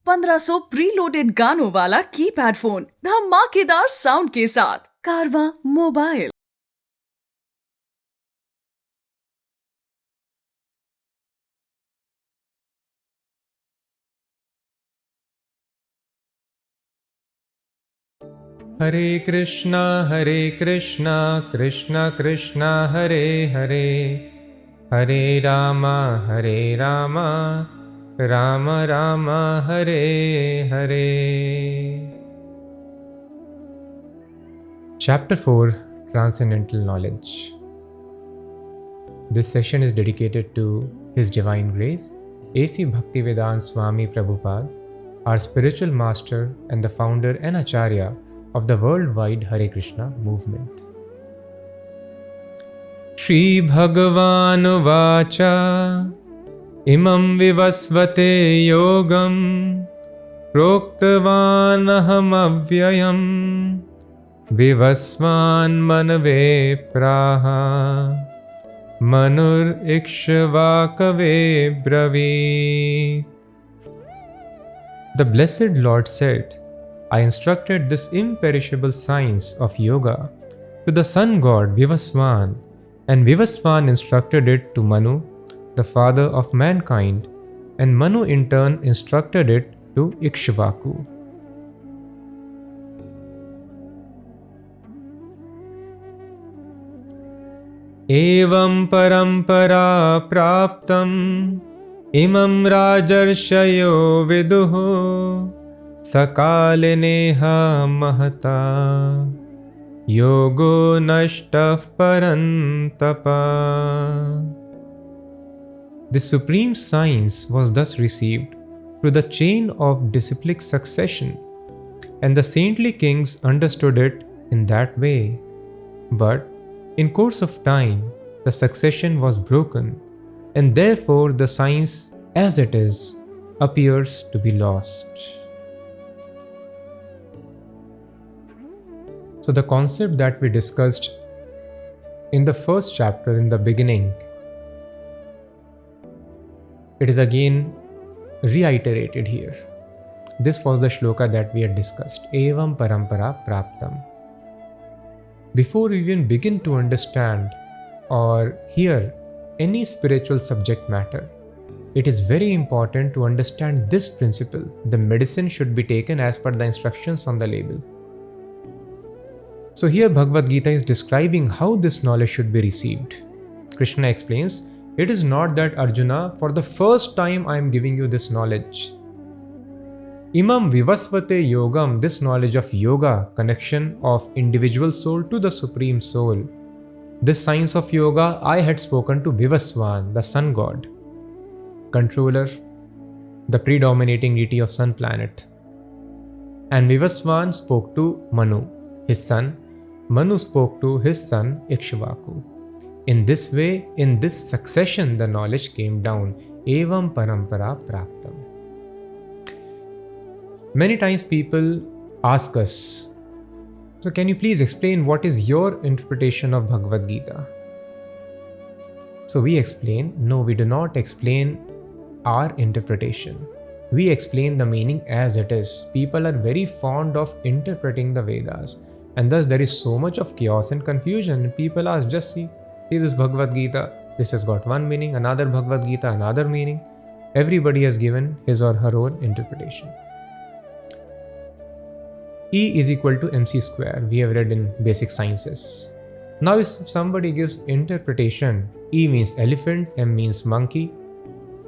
1500 preloaded गानों वाला keypad phone धमाकेदार साउंड के साथ कारवा mobile. Hare Krishna Krishna Krishna Hare Hare, Hare Rama Ram Ram Hare Hare. Chapter 4, Transcendental Knowledge. This session is dedicated to His Divine Grace, A.C. Bhaktivedanta Swami Prabhupada, our spiritual master and the founder and acharya of the worldwide Hare Krishna movement. Shri Bhagavan Vacha Imam Vivasvate Yogam Proktavan Aham Avyayam Vivasvan Manave Praha Manur Ikshvakave Bravi. The Blessed Lord said, I instructed this imperishable science of yoga to the sun god Vivasvan, and Vivasvan instructed it to Manu, the father of mankind, and Manu in turn instructed it to Ikshvaku. Evam parampara praptam imam rajarshayo viduhu sakalineha mahata yogo nashtaf parantapa. This supreme science was thus received through the chain of disciplic succession, and the saintly kings understood it in that way. But in course of time, the succession was broken, and therefore the science as it is appears to be lost. So the concept that we discussed in the first chapter in the beginning, it is again reiterated here. This was the shloka that we had discussed. Evam parampara praptam. Before we even begin to understand or hear any spiritual subject matter, it is very important to understand this principle. The medicine should be taken as per the instructions on the label. So here Bhagavad Gita is describing how this knowledge should be received. Krishna explains, it is not that Arjuna, for the first time I am giving you this knowledge. Imam Vivasvate Yogam, this knowledge of yoga, connection of individual soul to the Supreme Soul. This science of yoga I had spoken to Vivasvan, the sun god, controller, the predominating deity of sun planet. And Vivasvan spoke to Manu, his son. Manu spoke to his son Ikshvaku. In this way, in this succession, the knowledge came down. Evam parampara praptam. Many times people ask us, so can you please explain what is your interpretation of Bhagavad Gita? So we explain, no, we do not explain our interpretation. We explain the meaning as it is. People are very fond of interpreting the Vedas, and thus there is so much of chaos and confusion. People ask, just see this Bhagavad Gita, this has got one meaning, another Bhagavad Gita, another meaning. Everybody has given his or her own interpretation. E is equal to mc square, we have read in basic sciences. Now if somebody gives interpretation, E means elephant, M means monkey,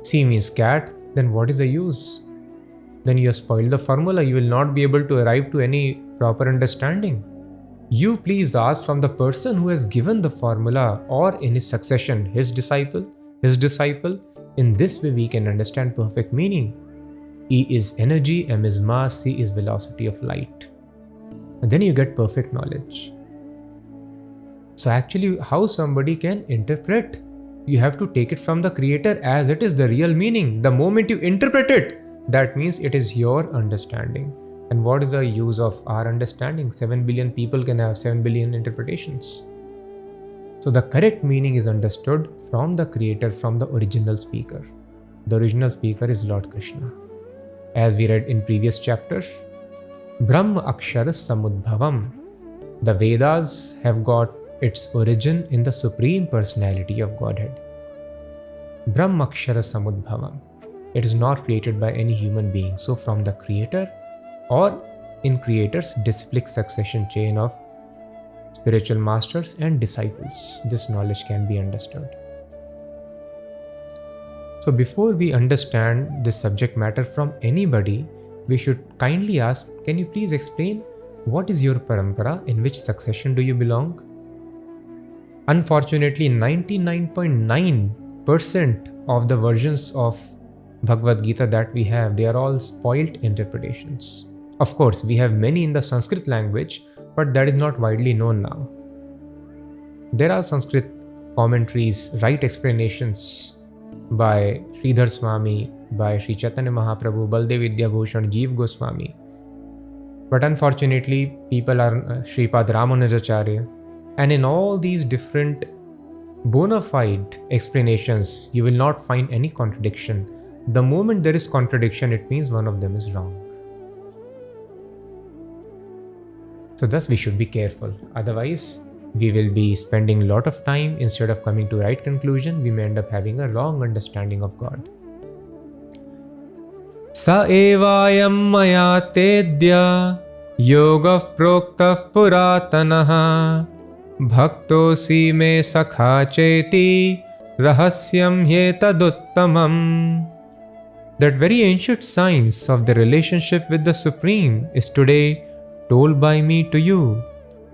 C means cat, then what is the use? Then you have spoiled the formula, you will not be able to arrive to any proper understanding. You please ask from the person who has given the formula, or in his succession, his disciple. In this way we can understand perfect meaning. E is energy, M is mass, C is velocity of light. And then you get perfect knowledge. So actually, how somebody can interpret? You have to take it from the creator as it is, the real meaning. The moment you interpret it, that means it is your understanding. And what is the use of our understanding? 7 billion people can have 7 billion interpretations. So the correct meaning is understood from the creator, from the original speaker. The original speaker is Lord Krishna. as we read in previous chapter. Brahma Akshara Samudbhavam. The Vedas have got its origin in the Supreme Personality of Godhead. Brahma Akshara Samudbhavam. It is not created by any human being. So from the Creator or in Creator's disciplic succession chain of spiritual masters and disciples, this knowledge can be understood. So before we understand this subject matter from anybody, we should kindly ask, can you please explain what is your parampara, in which succession do you belong? Unfortunately, 99.9% of the versions of Bhagavad Gita that we have, they are all spoilt interpretations. Of course, we have many in the Sanskrit language, but that is not widely known now. There are Sanskrit commentaries, right explanations by Sridhar Swami, by Sri Chaitanya Mahaprabhu, Baldev Vidyabhushan, Jeev Goswami. But unfortunately, people are Sripad Ramanujacharya. And in all these different bona fide explanations, you will not find any contradiction. The moment there is contradiction, it means one of them is wrong. So thus we should be careful. Otherwise, we will be spending a lot of time. Instead of coming to right conclusion, we may end up having a wrong understanding of God. Sa evayam maya tedya yogav proktah puratanaha bhaktosi me sakha cheti rahasyam hyetaduttamam. That very ancient science of the relationship with the Supreme is today told by me to you,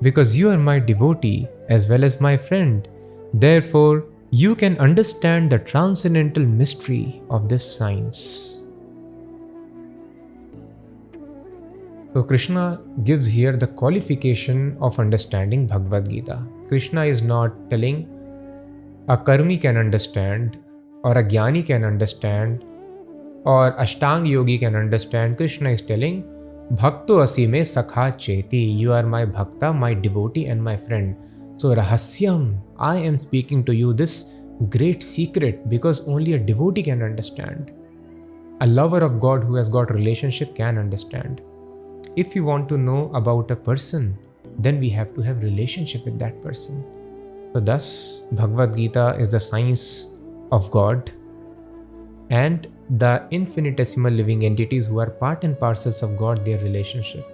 because you are my devotee as well as my friend. Therefore, you can understand the transcendental mystery of this science. So Krishna gives here the qualification of understanding Bhagavad Gita. Krishna is not telling a karmi can understand, or a jnani can understand, or Ashtang yogi can understand. Krishna is telling, Bhakto asi me sakha cheti. You are my bhakta, my devotee and my friend. So rahasyam, I am speaking to you this great secret, because only a devotee can understand. A lover of God who has got relationship can understand. If you want to know about a person, then we have to have relationship with that person. So thus, Bhagavad Gita is the science of God and the infinitesimal living entities who are part and parcels of God, their relationship.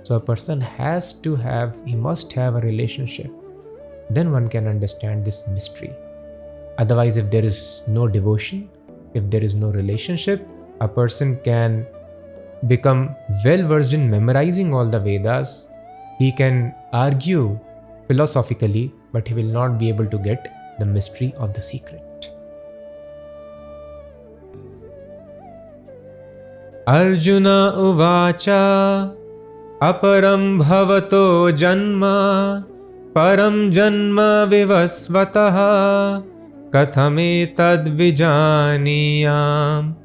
So a person he must have a relationship. Then one can understand this mystery. Otherwise, if there is no devotion, if there is no relationship, a person can become well versed in memorizing all the Vedas. He can argue philosophically, but he will not be able to get the mystery of the secret. Arjuna uvacha aparam bhavato janma param janma vivasvataha kathame tad vijaniyam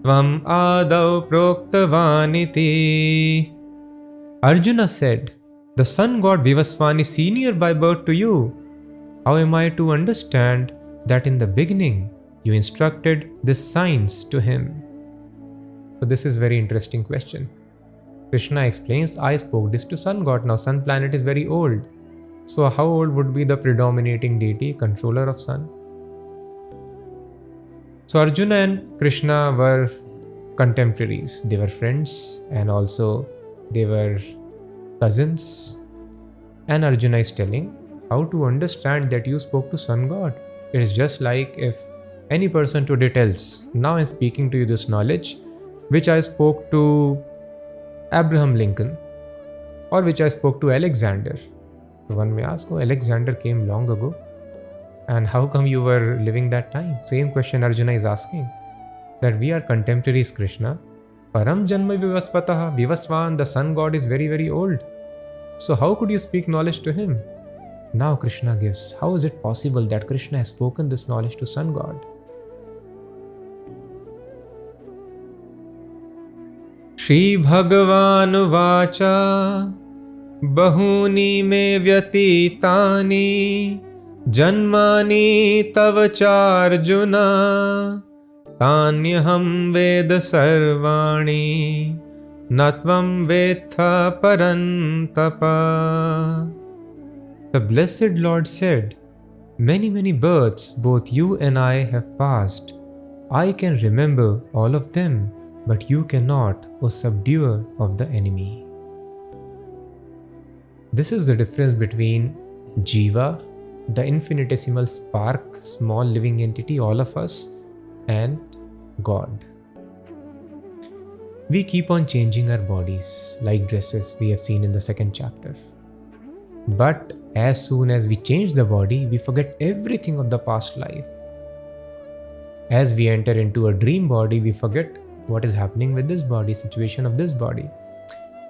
tvam adau proktavaniti. Arjuna said, the sun god Vivasvan is senior by birth to you. How am I to understand that in the beginning you instructed this science to him? So this is very interesting question. Krishna explains, I spoke this to sun god. Now sun planet is very old. So how old would be the predominating deity, controller of sun? So Arjuna and Krishna were contemporaries. They were friends and also they were cousins. And Arjuna is telling how to understand that you spoke to sun god. It is just like if any person today tells, now I am speaking to you this knowledge which I spoke to Abraham Lincoln or which I spoke to Alexander. So one may ask, oh, Alexander came long ago. And how come you were living that time? Same question Arjuna is asking. That we are contemporaries, Krishna. Param Janma Vivasvataha. Vivasvan, the sun god, is very, very old. So how could you speak knowledge to him? Now Krishna gives, how is it possible that Krishna has spoken this knowledge to sun god? Shri Bhagavan Vacha Bahuni me vyatitani Janmani tava charjuna Tanyaham Veda Sarvani Natvam Vetha Parantapa. The blessed Lord said, many, many births both you and I have passed. I can remember all of them, but you cannot, O subduer of the enemy. This is the difference between Jiva, the infinitesimal spark, small living entity, all of us, and God. We keep on changing our bodies like dresses we have seen in the second chapter. But as soon as we change the body, we forget everything of the past life. As we enter into a dream body, we forget what is happening with this body, situation of this body.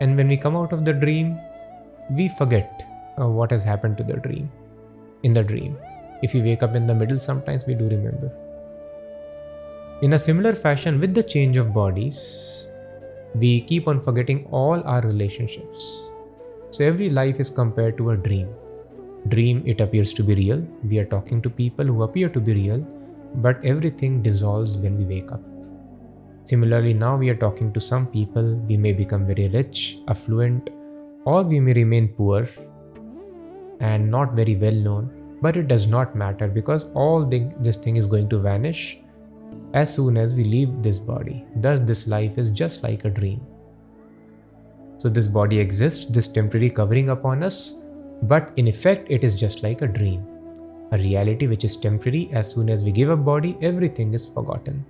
And when we come out of the dream, we forget what has happened to the dream. In the dream, if we wake up in the middle, sometimes we do remember. In a similar fashion, with the change of bodies, we keep on forgetting all our relationships. So every life is compared to a dream. Dream, it appears to be real. We are talking to people who appear to be real, but everything dissolves when we wake up. Similarly, now we are talking to some people. We may become very rich, affluent, or we may remain poor and not very well known, but it does not matter because this thing is going to vanish as soon as we leave this body. Thus, this life is just like a dream. So this body exists, this temporary covering upon us, but in effect, it is just like a dream. A reality which is temporary. As soon as we give up body, everything is forgotten.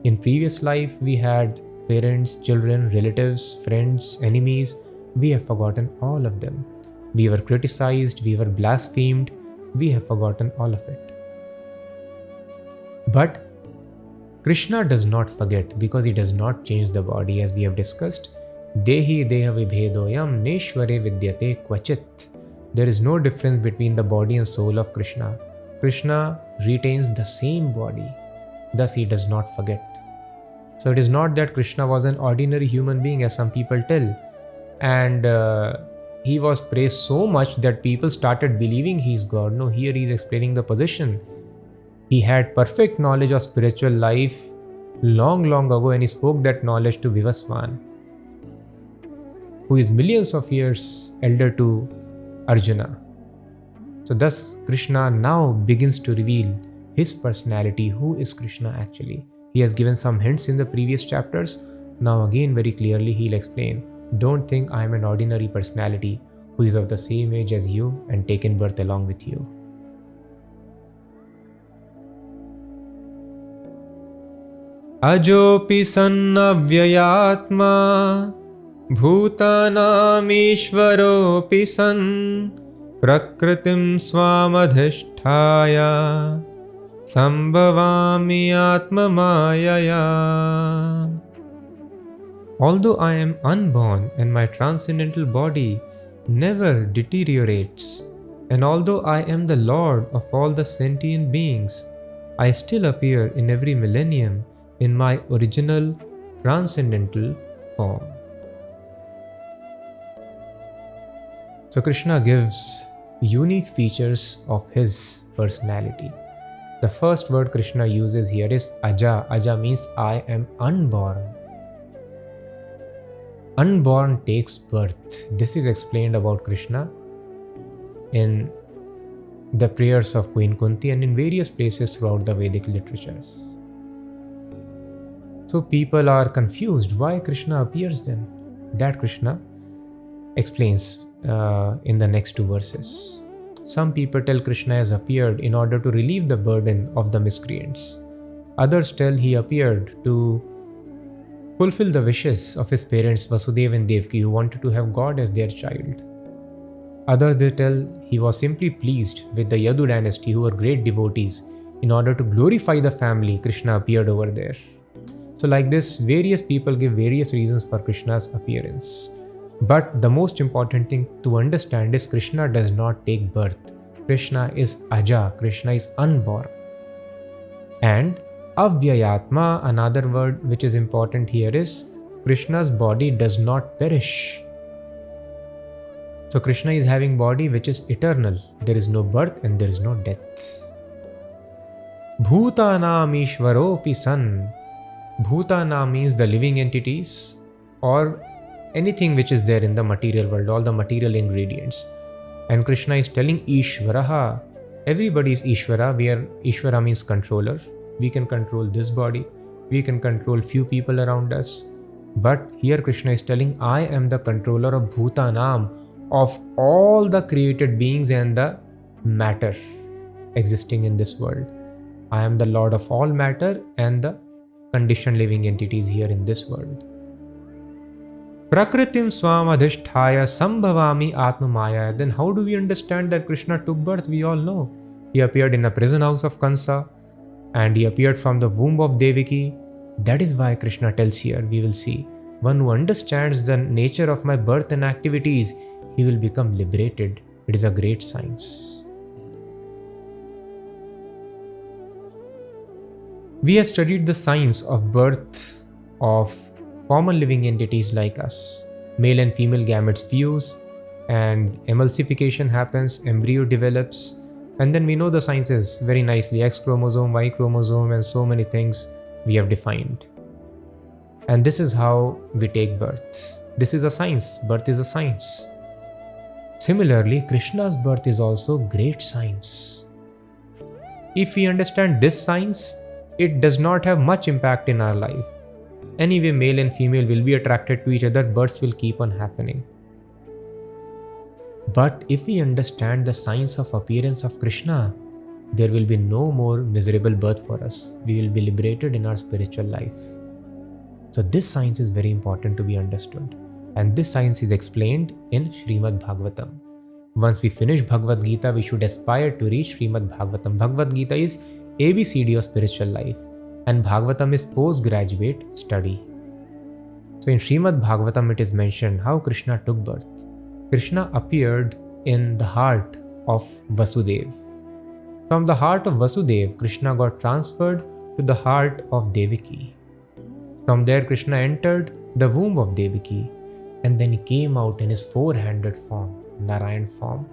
In previous life, we had parents, children, relatives, friends, enemies. We have forgotten all of them. We were criticized, we were blasphemed, we have forgotten all of it. But Krishna does not forget because he does not change the body, as we have discussed. Dehi deha vibhedoyam neshware vidyate kvachit. There is no difference between the body and soul of Krishna. Krishna retains the same body, thus he does not forget. So it is not that Krishna was an ordinary human being, as some people tell, and he was praised so much that people started believing he is God. No, here he is explaining the position. He had perfect knowledge of spiritual life long ago, and he spoke that knowledge to Vivaswan, who is millions of years elder to Arjuna. So thus Krishna now begins to reveal his personality. Who is Krishna actually? He has given some hints in the previous chapters. Now again very clearly he'll explain. Don't think I am an ordinary personality who is of the same age as you and taken birth along with you. Ajopi sannavyayatma bhutanam ishvaropi san prakritim swamadhishthaya sambhavami atma mayaya. Although I am unborn and my transcendental body never deteriorates, and although I am the Lord of all the sentient beings, I still appear in every millennium in my original transcendental form. So Krishna gives unique features of his personality. The first word Krishna uses here is Aja. Aja means I am unborn. Unborn takes birth. This is explained about Krishna in the prayers of Queen Kunti and in various places throughout the Vedic literatures. So people are confused why Krishna appears then. That Krishna explains in the next two verses. Some people tell Krishna has appeared in order to relieve the burden of the miscreants. Others tell he appeared to fulfill the wishes of his parents Vasudeva and Devaki, who wanted to have God as their child. Others they tell he was simply pleased with the Yadu dynasty, who were great devotees. In order to glorify the family, Krishna appeared over there. So like this, various people give various reasons for Krishna's appearance. But the most important thing to understand is Krishna does not take birth. Krishna is Aja, Krishna is unborn. And Avyayatma, another word which is important here is Krishna's body does not perish. So Krishna is having body which is eternal. There is no birth and there is no death. Bhutanam Ishvaropi San. Bhutana means the living entities or anything which is there in the material world, all the material ingredients. And Krishna is telling Ishvaraha, everybody is Ishvara. Ishvara means controller. We can control this body. We can control few people around us. But here Krishna is telling, I am the controller of Bhutanam, of all the created beings and the matter existing in this world. I am the Lord of all matter and the conditioned living entities here in this world. Prakritim swam adhishthaya sambhavami atmamaya. Then how do we understand that Krishna took birth? We all know. He appeared in a prison house of Kansa and he appeared from the womb of Devaki. That is why Krishna tells here, we will see, one who understands the nature of my birth and activities, he will become liberated. It is a great science. We have studied the science of birth of common living entities like us. Male and female gametes fuse and emulsification happens, embryo develops, and then we know the sciences very nicely, X chromosome, Y chromosome, and so many things we have defined. And this is how we take birth. This is a science. Birth is a science. Similarly, Krishna's birth is also great science. If we understand this science, it does not have much impact in our life. Anyway, male and female will be attracted to each other, births will keep on happening. But if we understand the science of appearance of Krishna, there will be no more miserable birth for us. We will be liberated in our spiritual life. So this science is very important to be understood. And this science is explained in Shrimad Bhagavatam. Once we finish Bhagavad Geeta, we should aspire to reach Shrimad Bhagavatam. Bhagavad Geeta is ABCD of spiritual life. And Bhagavatam is postgraduate study. So in Shrimad Bhagavatam it is mentioned how Krishna took birth. Krishna appeared in the heart of Vasudeva. From the heart of Vasudeva, Krishna got transferred to the heart of Devaki. From there, Krishna entered the womb of Devaki, and then he came out in his four-handed form, Narayan form,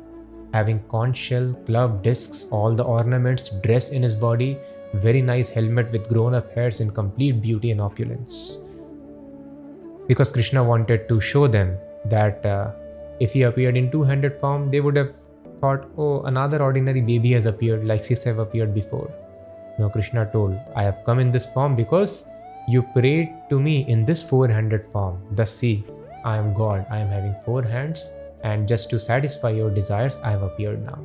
having conch shell, club, discs, all the ornaments, dress in his body, very nice helmet with grown-up hairs in complete beauty and opulence. Because Krishna wanted to show them that if he appeared in two-handed form, they would have thought, oh, another ordinary baby has appeared like sis have appeared before. No, Krishna told, I have come in this form because you prayed to me in this four-handed form. Thus see, I am God, I am having four hands, and just to satisfy your desires, I have appeared now.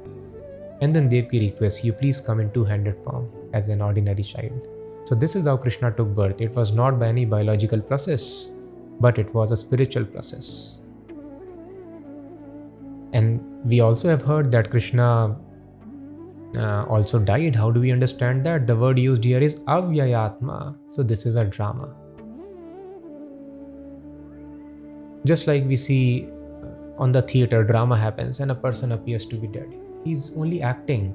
And then Devaki requests, you please come in two-handed form as an ordinary child. So this is how Krishna took birth. It was not by any biological process, but it was a spiritual process. And we also have heard that Krishna also died. How do we understand that? The word used here is avyayatma. So this is a drama. Just like we see on the theater, drama happens and a person appears to be dead. He's only acting.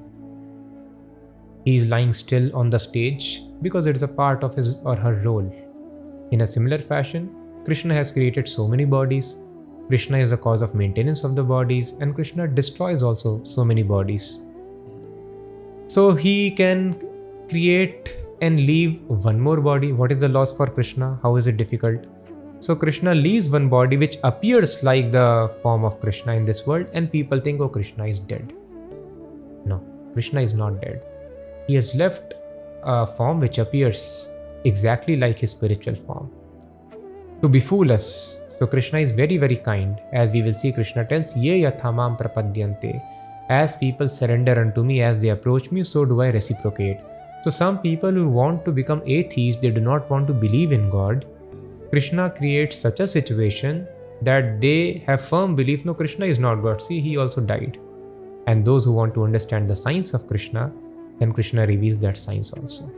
He's lying still on the stage because it is a part of his or her role. In a similar fashion, Krishna has created so many bodies. Krishna is the cause of maintenance of the bodies, and Krishna destroys also so many bodies. So he can create and leave one more body. What is the loss for Krishna? How is it difficult? So Krishna leaves one body which appears like the form of Krishna in this world, and people think, oh, Krishna is dead. No, Krishna is not dead. He has left a form which appears exactly like his spiritual form to befool us. So Krishna is very, very kind. As we will see, Krishna tells, Ye yathamam prapadyante. As people surrender unto me, as they approach me, so do I reciprocate. So some people who want to become atheists, they do not want to believe in God. Krishna creates such a situation that they have firm belief, no, Krishna is not God. See, he also died. And those who want to understand the science of Krishna, then Krishna reveals that science also.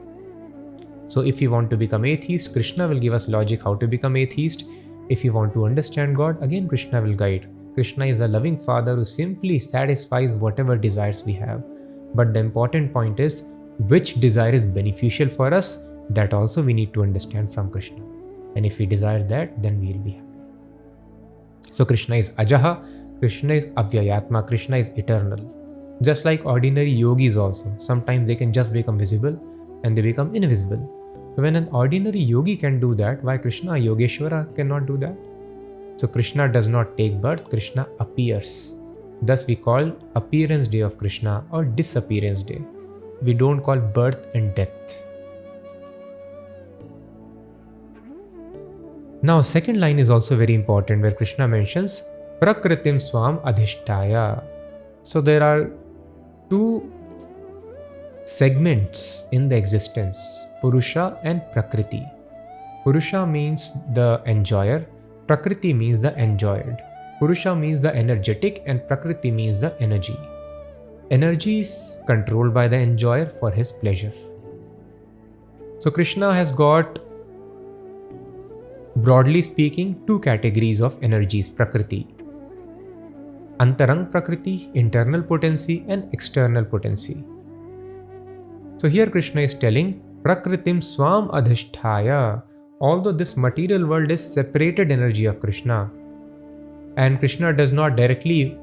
So if we want to become atheist, Krishna will give us logic how to become atheist. If you want to understand God, again Krishna will guide. Krishna is a loving father who simply satisfies whatever desires we have. But the important point is, which desire is beneficial for us, that also we need to understand from Krishna. And if we desire that, then we will be happy. So Krishna is Ajaha, Krishna is Avyayatma, Krishna is eternal. Just like ordinary yogis also, sometimes they can just become visible, and they become invisible. So when an ordinary yogi can do that, why Krishna, a Yogeshwara, cannot do that? So Krishna does not take birth, Krishna appears. Thus we call appearance day of Krishna or disappearance day. We don't call birth and death. Now second line is also very important, where Krishna mentions Prakritim Swam Adhishtaya. So there are two segments in the existence, Purusha and Prakriti. Purusha means the enjoyer, Prakriti means the enjoyed. Purusha means the energetic and Prakriti means the energy. Energy is controlled by the enjoyer for his pleasure. So Krishna has got, broadly speaking, two categories of energies, Prakriti. Antarang Prakriti, internal potency, and external potency. So here Krishna is telling Prakritim Swam Adhishtaya. Although this material world is separated energy of Krishna, and Krishna does not directly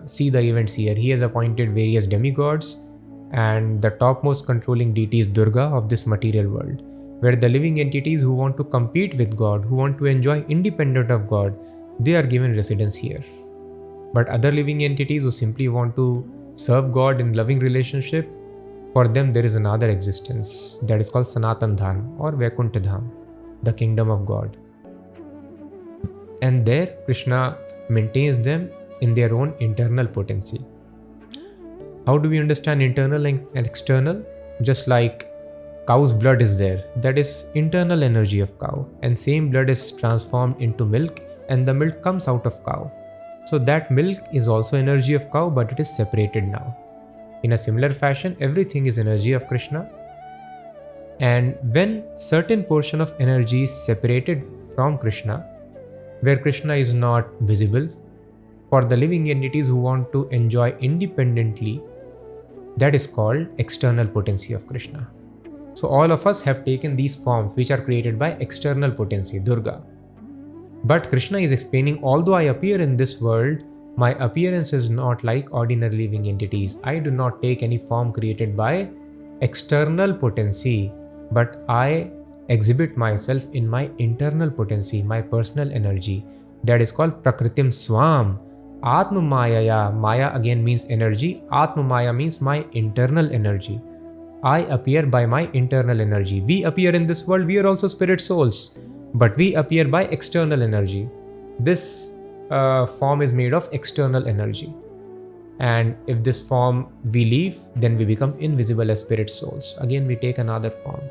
see the events here. He has appointed various demigods, and the topmost controlling deity is Durga of this material world, where the living entities who want to compete with God, who want to enjoy independent of God, they are given residence here. But other living entities who simply want to serve God in loving relationship, for them there is another existence that is called Sanatan Dham or Vaikuntha Dham, the kingdom of God. And there Krishna maintains them in their own internal potency. How do we understand internal and external? Just like cow's blood is there, that is internal energy of cow, and same blood is transformed into milk and the milk comes out of cow. So that milk is also energy of cow, but it is separated now. In a similar fashion, everything is energy of Krishna. And when certain portion of energy is separated from Krishna, where Krishna is not visible, for the living entities who want to enjoy independently, that is called external potency of Krishna. So all of us have taken these forms which are created by external potency, Durga. But Krishna is explaining, although I appear in this world, my appearance is not like ordinary living entities. I do not take any form created by external potency, but I exhibit myself in my internal potency, my personal energy. That is called Prakritim Swam. Atma Mayaya. Maya again means energy. Atma Maya means my internal energy. I appear by my internal energy. We appear in this world, we are also spirit souls, but we appear by external energy. This form is made of external energy. And if this form we leave, then we become invisible as spirit souls. Again, we take another form.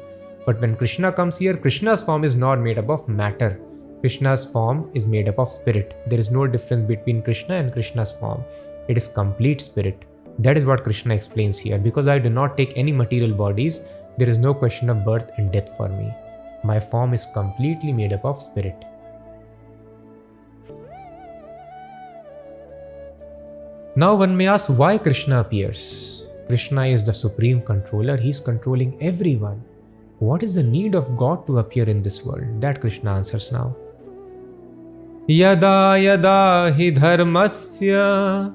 But when Krishna comes here, Krishna's form is not made up of matter. Krishna's form is made up of spirit. There is no difference between Krishna and Krishna's form. It is complete spirit. That is what Krishna explains here. Because I do not take any material bodies, there is no question of birth and death for me. My form is completely made up of spirit. Now one may ask why Krishna appears. Krishna is the supreme controller. He is controlling everyone. What is the need of God to appear in this world? That Krishna answers now. Yada yada hi dharmasya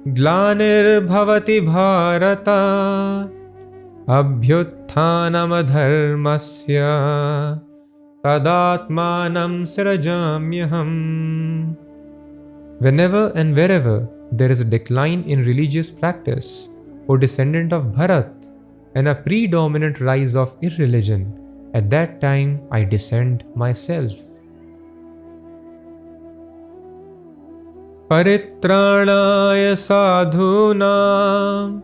glanir bhavati bharata abhyutthanam dharmasya tadatmanam srajamyaham. Whenever and wherever there is a decline in religious practice, O descendant of Bharat, and a predominant rise of irreligion, at that time I descend myself. Paritranaya sadhunam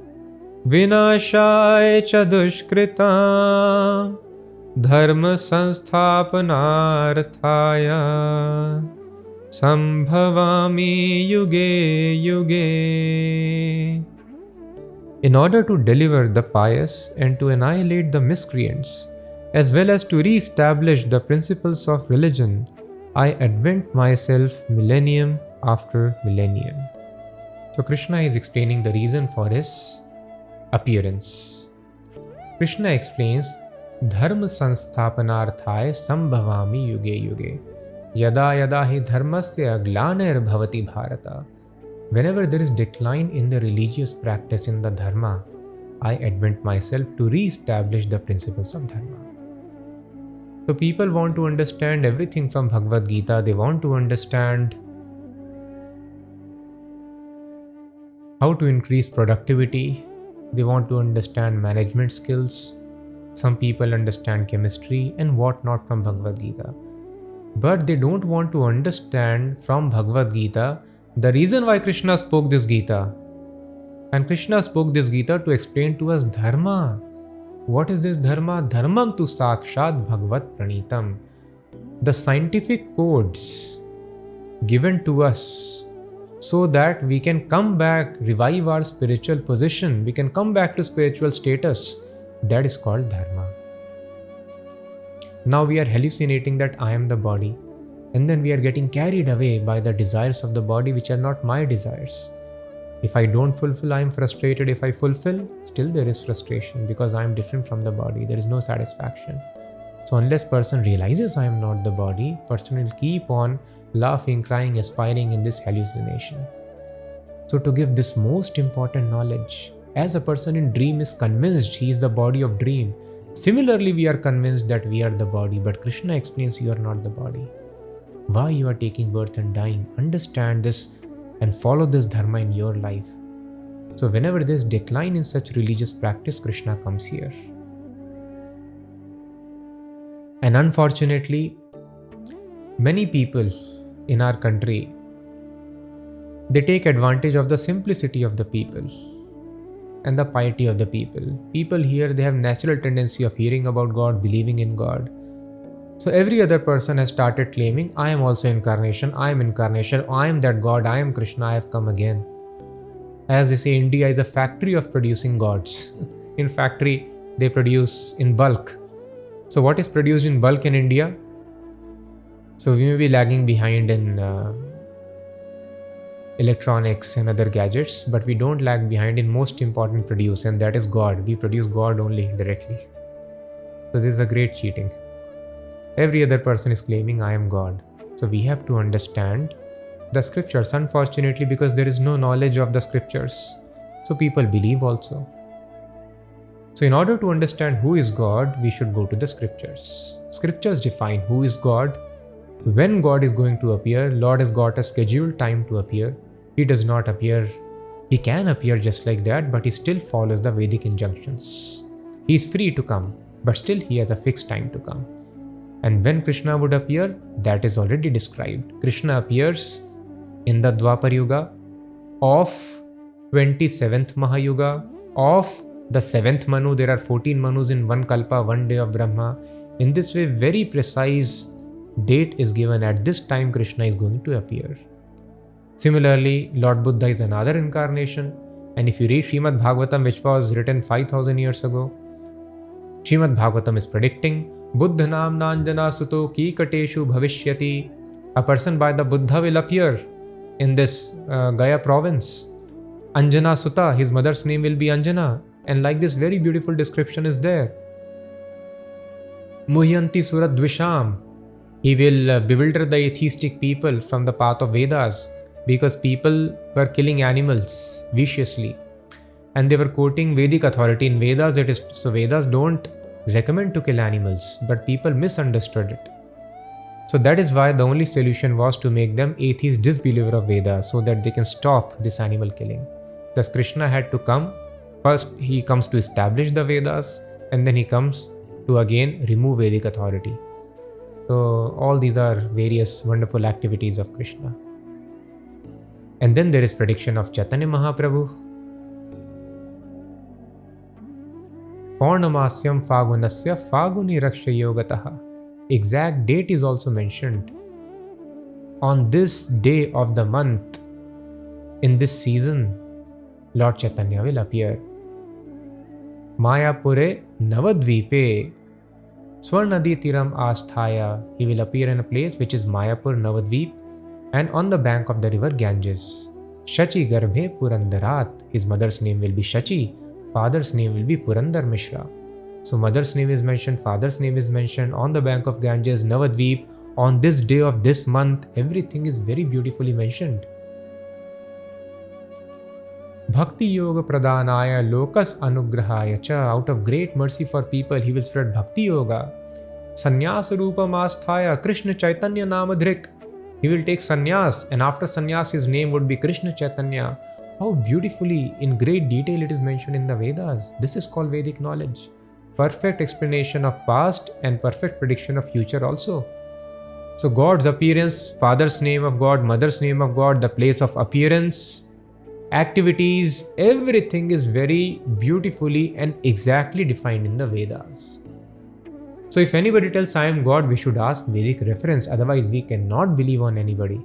vinashaya cha dushkritam dharma sansthapanarthaya sambhavami yuge yuge. In order to deliver the pious and to annihilate the miscreants, as well as to re-establish the principles of religion, I advent myself millennium after millennium. So Krishna is explaining the reason for his appearance. Krishna explains, Dharma sansthapanarthaya sambhavami yuge yuge. Yada yada hi dharmasya glanir bhavati bharata. Whenever there is decline in the religious practice in the dharma, I advent myself to re-establish the principles of Dharma. So people want to understand everything from Bhagavad Geeta. They want to understand how to increase productivity. They want to understand management skills. Some people understand chemistry and whatnot from Bhagavad Gita. But they don't want to understand from Bhagavad Gita the reason why Krishna spoke this Gita. And Krishna spoke this Gita to explain to us Dharma. What is this Dharma? Dharmam tu sakshat bhagavat pranitam. The scientific codes given to us so that we can come back, revive our spiritual position, we can come back to spiritual status. That is called Dharma. Now we are hallucinating that I am the body, and then we are getting carried away by the desires of the body which are not my desires. If I don't fulfill, I am frustrated. If I fulfill, still there is frustration because I am different from the body. There is no satisfaction. So unless person realizes I am not the body, person will keep on laughing, crying, aspiring in this hallucination. So to give this most important knowledge, as a person in dream is convinced he is the body of dream, similarly we are convinced that we are the body, but Krishna explains you are not the body. Why you are taking birth and dying? Understand this and follow this dharma in your life. So whenever there is decline in such religious practice, Krishna comes here. And unfortunately, many people in our country, they take advantage of the simplicity of the people and the piety of the people. People here, they have natural tendency of hearing about God, believing in God. So every other person has started claiming, I am also incarnation, I am that God, I am Krishna, I have come again. As they say, India is a factory of producing gods. In factory, they produce in bulk. So what is produced in bulk in India? So we may be lagging behind in electronics and other gadgets, but we don't lag behind in most important produce, and that is God. We produce God only indirectly. So this is a great cheating. Every other person is claiming I am God. So we have to understand the scriptures, unfortunately, because there is no knowledge of the scriptures. So people believe also. So in order to understand who is God, we should go to the scriptures. Scriptures define who is God, when God is going to appear. Lord has got a scheduled time to appear. He does not appear. He can appear just like that, but he still follows the Vedic injunctions. He is free to come, but still he has a fixed time to come. And when Krishna would appear, that is already described. Krishna appears in the Dwapar Yuga of 27th Mahayuga of the 7th Manu. There are 14 Manus in one Kalpa, one day of Brahma. In this way, very precise date is given. At this time, Krishna is going to appear. Similarly, Lord Buddha is another incarnation. And if you read Shrimad Bhagavatam, which was written 5000 years ago, Shrimad Bhagavatam is predicting Buddha Nam Nanjana Suto Ki Kateshu Bhavishyati. A person by the Buddha will appear in this Gaya province. Anjana Sutta, his mother's name will be Anjana. And like this very beautiful description is there. Muhyanti Surat Dvisham. He will bewilder the atheistic people from the path of Vedas, because people were killing animals viciously. And they were quoting Vedic authority in Vedas. That is, so Vedas don't recommend to kill animals, but people misunderstood it. So that is why the only solution was to make them atheist disbeliever of Vedas, so that they can stop this animal killing. Thus Krishna had to come. First he comes to establish the Vedas, and then he comes to again remove Vedic authority. So all these are various wonderful activities of Krishna. And then there is prediction of Chaitanya Mahaprabhu. Paurnamasyam Fagunasya Faguni Rakshayogataha. Exact date is also mentioned. On this day of the month, in this season, Lord Chaitanya will appear. Mayapure Navadvipe Swarnadi Tiram Asthaya. He will appear in a place which is Mayapur Navadvip and on the bank of the river Ganges. Shachi Garbhe Purandarat. His mother's name will be Shachi. Father's name will be Purandar Mishra. So mother's name is mentioned, father's name is mentioned, on the bank of Ganges, Navadvip, on this day of this month. Everything is very beautifully mentioned. Bhakti Yoga Pradhanaya Lokas Anugrahaya Cha. Out of great mercy for people, he will spread Bhakti Yoga. Sannyas Rupa Masthaya Krishna Chaitanya Namadhrik. He will take sannyas, and after sannyas his name would be Krishna Chaitanya. How beautifully, in great detail it is mentioned in the Vedas. This is called Vedic knowledge. Perfect explanation of past and perfect prediction of future also. So God's appearance, father's name of God, mother's name of God, the place of appearance, activities, everything is very beautifully and exactly defined in the Vedas. So if anybody tells I am God, we should ask Vedic reference, otherwise we cannot believe on anybody.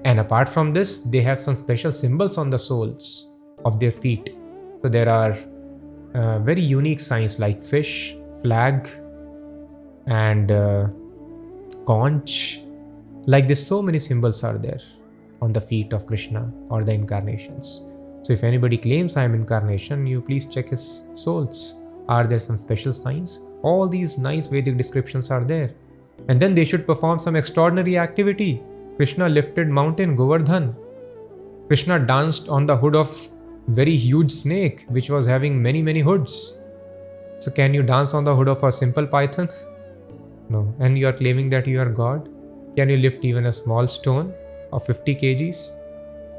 And apart from this, they have some special symbols on the soles of their feet. So there are very unique signs like fish, flag, and conch. Like this, so many symbols are there on the feet of Krishna or the incarnations. So if anybody claims I am incarnation, you please check his soles. Are there some special signs? All these nice Vedic descriptions are there. And then they should perform some extraordinary activity. Krishna lifted mountain Govardhan. Krishna danced on the hood of very huge snake which was having many hoods. So can you dance on the hood of a simple python? No. And you are claiming that you are God? Can you lift even a small stone of 50 kgs?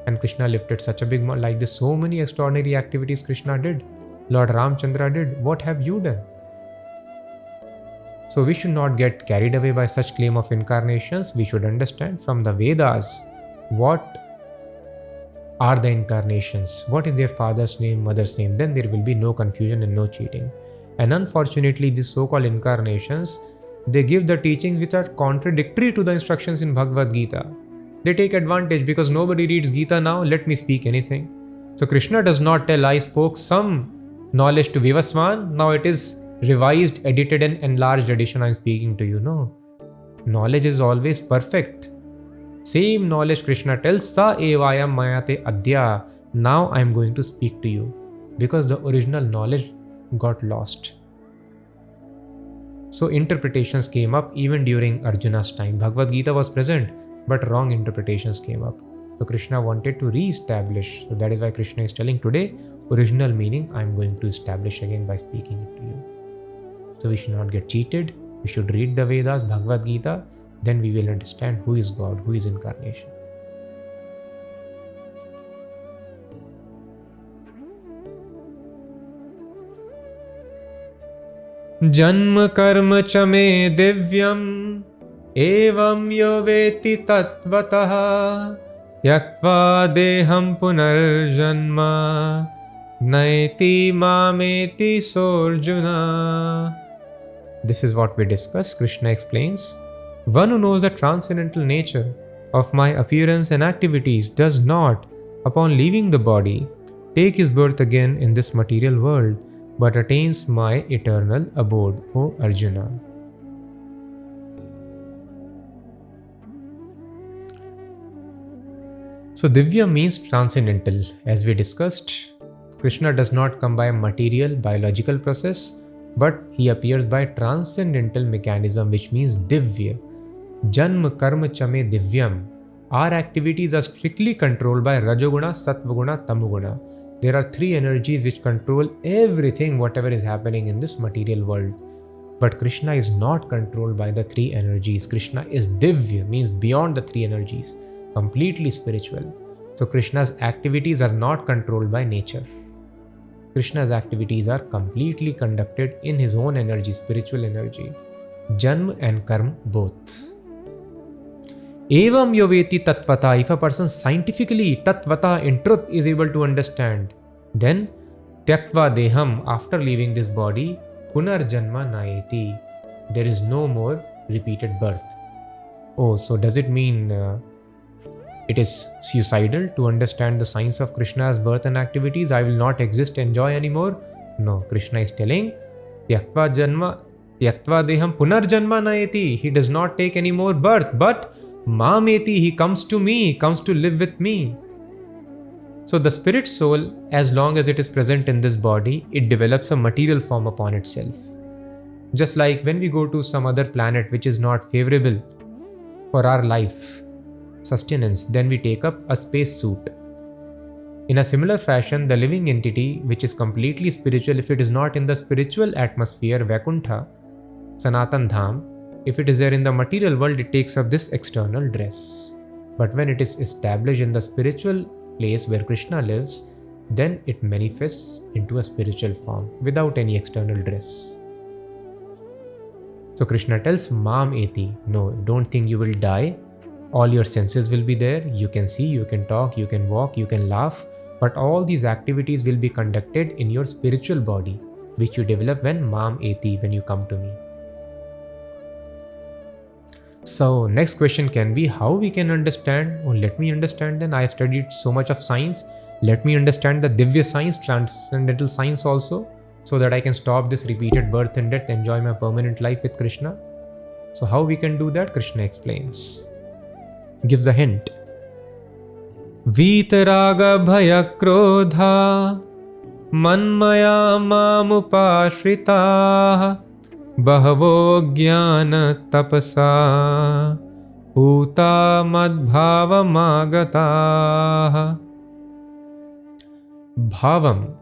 And Krishna lifted such a big mountain. Like this, so many extraordinary activities Krishna did. Lord Ramchandra did. What have you done? So we should not get carried away by such claim of incarnations. We should understand from the Vedas what are the incarnations, what is their father's name, mother's name. Then there will be no confusion and no cheating. And unfortunately, these so-called incarnations, they give the teachings which are contradictory to the instructions in Bhagavad Geeta. They take advantage because nobody reads Gita now, let me speak anything. So Krishna does not tell I spoke some knowledge to Vivaswan, now it is revised, edited and enlarged edition I am speaking to you. No. Knowledge is always perfect. Same knowledge Krishna tells, Sa evayam mayate adhya. Now I am going to speak to you. Because the original knowledge got lost. So interpretations came up even during Arjuna's time. Bhagavad Gita was present, but wrong interpretations came up. So Krishna wanted to re-establish. So that is why Krishna is telling today, original meaning I am going to establish again by speaking it to you. So we should not get cheated. We should read the Vedas, Bhagavad Gita. Then we will understand who is God, who is incarnation. Janma karma chame divyam evam yo veti tatvataha yaktva deham punarjanma naiti mameti sorjuna. This is what we discussed. Krishna explains, one who knows the transcendental nature of my appearance and activities does not, upon leaving the body, take his birth again in this material world, but attains my eternal abode, O Arjuna. So Divya means transcendental. As we discussed, Krishna does not come by material, biological process, but he appears by transcendental mechanism, which means Divya. Janma karma chame divyam. Our activities are strictly controlled by Rajoguna, Satvaguna, Tamoguna. There are three energies which control everything, whatever is happening in this material world. But Krishna is not controlled by the three energies. Krishna is Divya, means beyond the three energies, completely spiritual. So Krishna's activities are not controlled by nature. Krishna's activities are completely conducted in his own energy, spiritual energy. Janma and karma both. Evam yoveti tatvata. If a person scientifically, tatvata, in truth, is able to understand, then tyaktva deham, after leaving this body, punarjanma nayeti. There is no more repeated birth. Oh, so does it mean it is suicidal to understand the science of Krishna's birth and activities? I will not exist, enjoy anymore. No, Krishna is telling, tyaktva deham punarjanma nayeti. He does not take any more birth, but Mameti, he comes to me, comes to live with me. So the spirit soul, as long as it is present in this body, it develops a material form upon itself. Just like when we go to some other planet which is not favorable for our life, sustenance, then we take up a space suit. In a similar fashion, the living entity, which is completely spiritual, if it is not in the spiritual atmosphere, Vaikuntha, Sanatan Dham, if it is there in the material world, it takes up this external dress. But when it is established in the spiritual place where Krishna lives, then it manifests into a spiritual form without any external dress. So Krishna tells Mam Eti, no, don't think you will die. All your senses will be there. You can see, you can talk, you can walk, you can laugh. But all these activities will be conducted in your spiritual body, which you develop when Mam Eti, when you come to me. So next question can be how we can understand. Oh, let me understand then. I have studied so much of science. Let me understand the Divya science, transcendental science also, so that I can stop this repeated birth and death, enjoy my permanent life with Krishna. So how we can do that? Krishna explains. Gives a hint. Vitaraga bhaya krodha manmaya mamupashritaha bahavo jnana tapasa uta madbhava magataha. Bhavam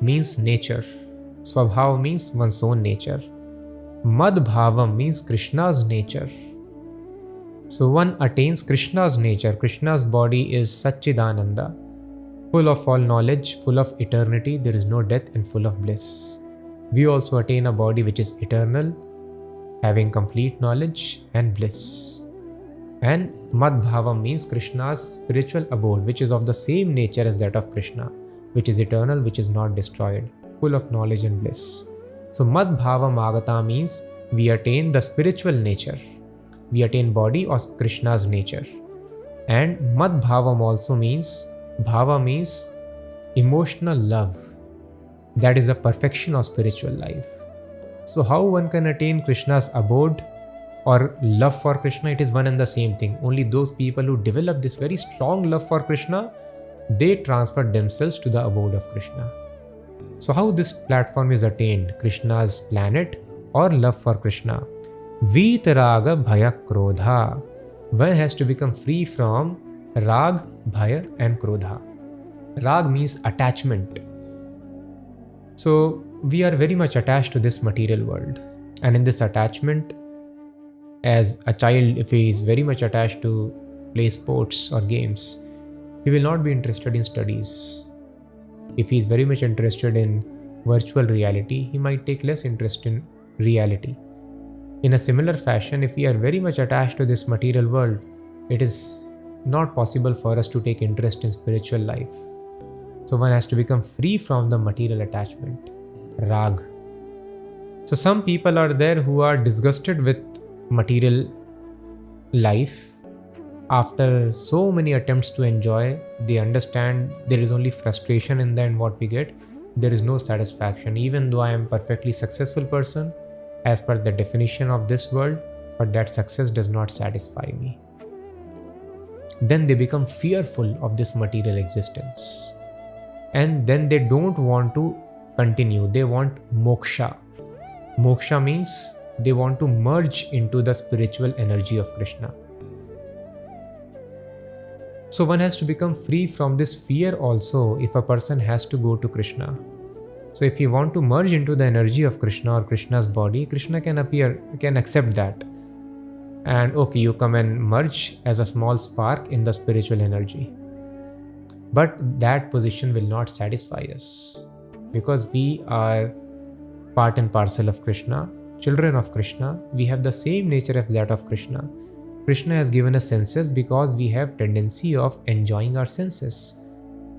means nature. Swabhav means one's own nature. Madbhavam means Krishna's nature. So one attains Krishna's nature. Krishna's body is Satchidananda, full of all knowledge, full of eternity, there is no death, and full of bliss. We also attain a body which is eternal, having complete knowledge and bliss. And Madbhava means Krishna's spiritual abode, which is of the same nature as that of Krishna, which is eternal, which is not destroyed, full of knowledge and bliss. So Madbhava Magata means we attain the spiritual nature. We attain body of Krishna's nature. And Madbhavam also means, Bhava means emotional love. That is a perfection of spiritual life. So how one can attain Krishna's abode or love for Krishna? It is one and the same thing. Only those people who develop this very strong love for Krishna, they transfer themselves to the abode of Krishna. So how this platform is attained? Krishna's planet or love for Krishna? Vitaraga bhaya krodha. One has to become free from rag, bhaya and krodha. Rag means attachment. So we are very much attached to this material world. And in this attachment, as a child, if he is very much attached to play sports or games, he will not be interested in studies. If he is very much interested in virtual reality, he might take less interest in reality. In a similar fashion, if we are very much attached to this material world, it is not possible for us to take interest in spiritual life. So one has to become free from the material attachment, rag. So some people are there who are disgusted with material life. After so many attempts to enjoy, they understand there is only frustration in the end what we get. There is no satisfaction. Even though I am a perfectly successful person, as per the definition of this world, but that success does not satisfy me. Then they become fearful of this material existence. And then they don't want to continue. They want moksha. Moksha means they want to merge into the spiritual energy of Krishna. So one has to become free from this fear also if a person has to go to Krishna. So if you want to merge into the energy of Krishna or Krishna's body, Krishna can accept that. And okay, you come and merge as a small spark in the spiritual energy. But that position will not satisfy us because we are part and parcel of Krishna, children of Krishna. We have the same nature as that of Krishna. Krishna has given us senses because we have tendency of enjoying our senses.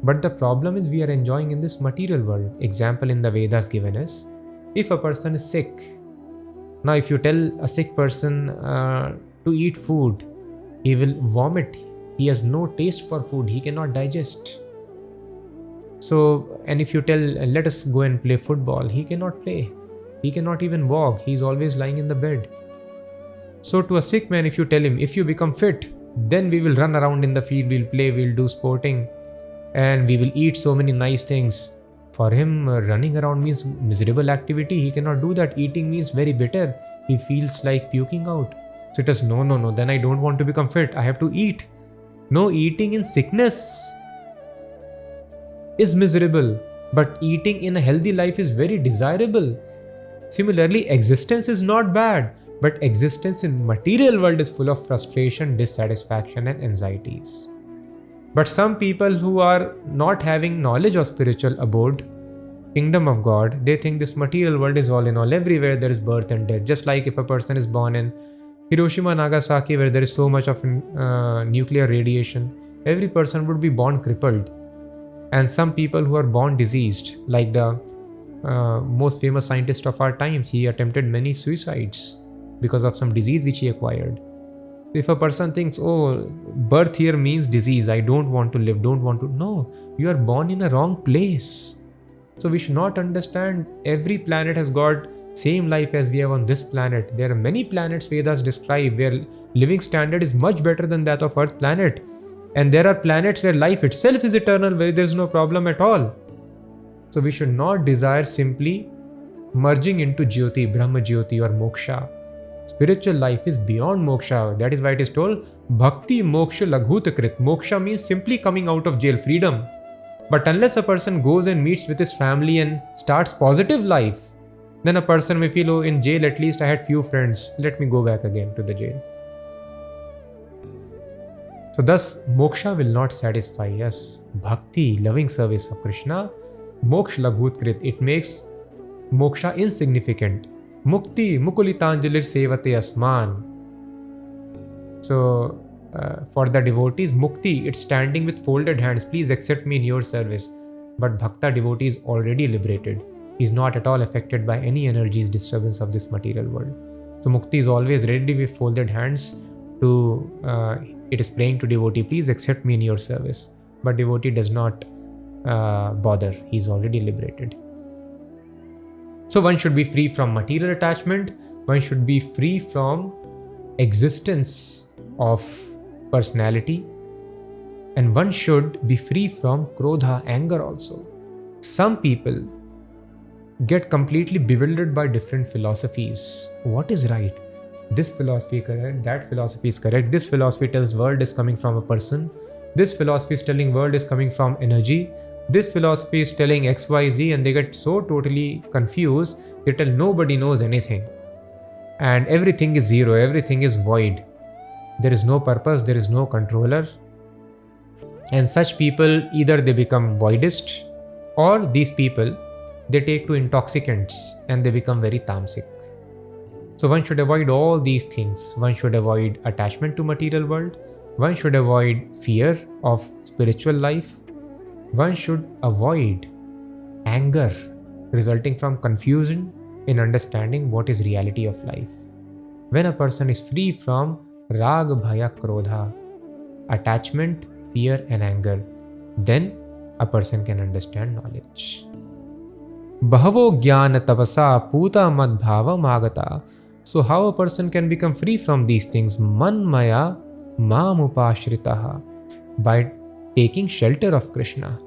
But the problem is we are enjoying in this material world. Example in the Vedas given is, if a person is sick. Now if you tell a sick person to eat food, he will vomit. He has no taste for food. He cannot digest. So, and if you tell, let us go and play football, he cannot play. He cannot even walk. He is always lying in the bed. So to a sick man, if you tell him, if you become fit, then we will run around in the field, we'll play, we'll do sporting, and we will eat so many nice things. For him, running around means miserable activity. He cannot do that. Eating means very bitter. He feels like puking out. So it is no. Then I don't want to become fit. I have to eat. No eating in sickness. is miserable, but eating in a healthy life is very desirable. Similarly, existence is not bad, but existence in material world is full of frustration, dissatisfaction and anxieties. But some people who are not having knowledge of spiritual abode, kingdom of God, they think this material world is all in all. Everywhere there is birth and death. Just like if a person is born in Hiroshima, Nagasaki, where there is so much of nuclear radiation, every person would be born crippled. And some people who are born diseased, like the most famous scientist of our times, he attempted many suicides because of some disease which he acquired. If a person thinks, oh, birth here means disease, I don't want to live, no, you are born in a wrong place. So we should not understand every planet has got same life as we have on this planet. There are many planets Vedas describe where living standard is much better than that of Earth planet. And there are planets where life itself is eternal, where there is no problem at all. So we should not desire simply merging into Jyoti, Brahma Jyoti or Moksha. Spiritual life is beyond moksha. That is why it is told, Bhakti Moksha Laghutakrit. Moksha means simply coming out of jail, freedom. But unless a person goes and meets with his family and starts positive life, then a person may feel, oh, in jail at least I had few friends. Let me go back again to the jail. So thus, moksha will not satisfy us. Bhakti, loving service of Krishna, moksha laghutkrit, it makes moksha insignificant. Mukti, mukulitanjalir sevate asman. So, for the devotees, mukti, it's standing with folded hands. Please accept me in your service. But bhakta devotee is already liberated. He is not at all affected by any energy's disturbance of this material world. So mukti is always ready with folded hands to, it is praying to devotee, please accept me in your service. But devotee does not bother. He is already liberated. So one should be free from material attachment. One should be free from existence of personality. And one should be free from krodha, anger also. Some people get completely bewildered by different philosophies. What is right? This philosophy is correct, that philosophy is correct. This philosophy tells world is coming from a person. This philosophy is telling world is coming from energy. This philosophy is telling XYZ, and they get so totally confused, they tell nobody knows anything. And everything is zero, everything is void. There is no purpose, there is no controller. And such people, either they become voidist, or these people, they take to intoxicants and they become very tamasic. So one should avoid all these things. One should avoid attachment to material world. One should avoid fear of spiritual life. One should avoid anger resulting from confusion in understanding what is reality of life. When a person is free from rag, bhaya, krodha, attachment, fear and anger, then a person can understand knowledge. Bahavo jnana tapasa puta mad bhava magata. So how a person can become free from these things? Manmaya mamupashritaha, by taking shelter of Krishna.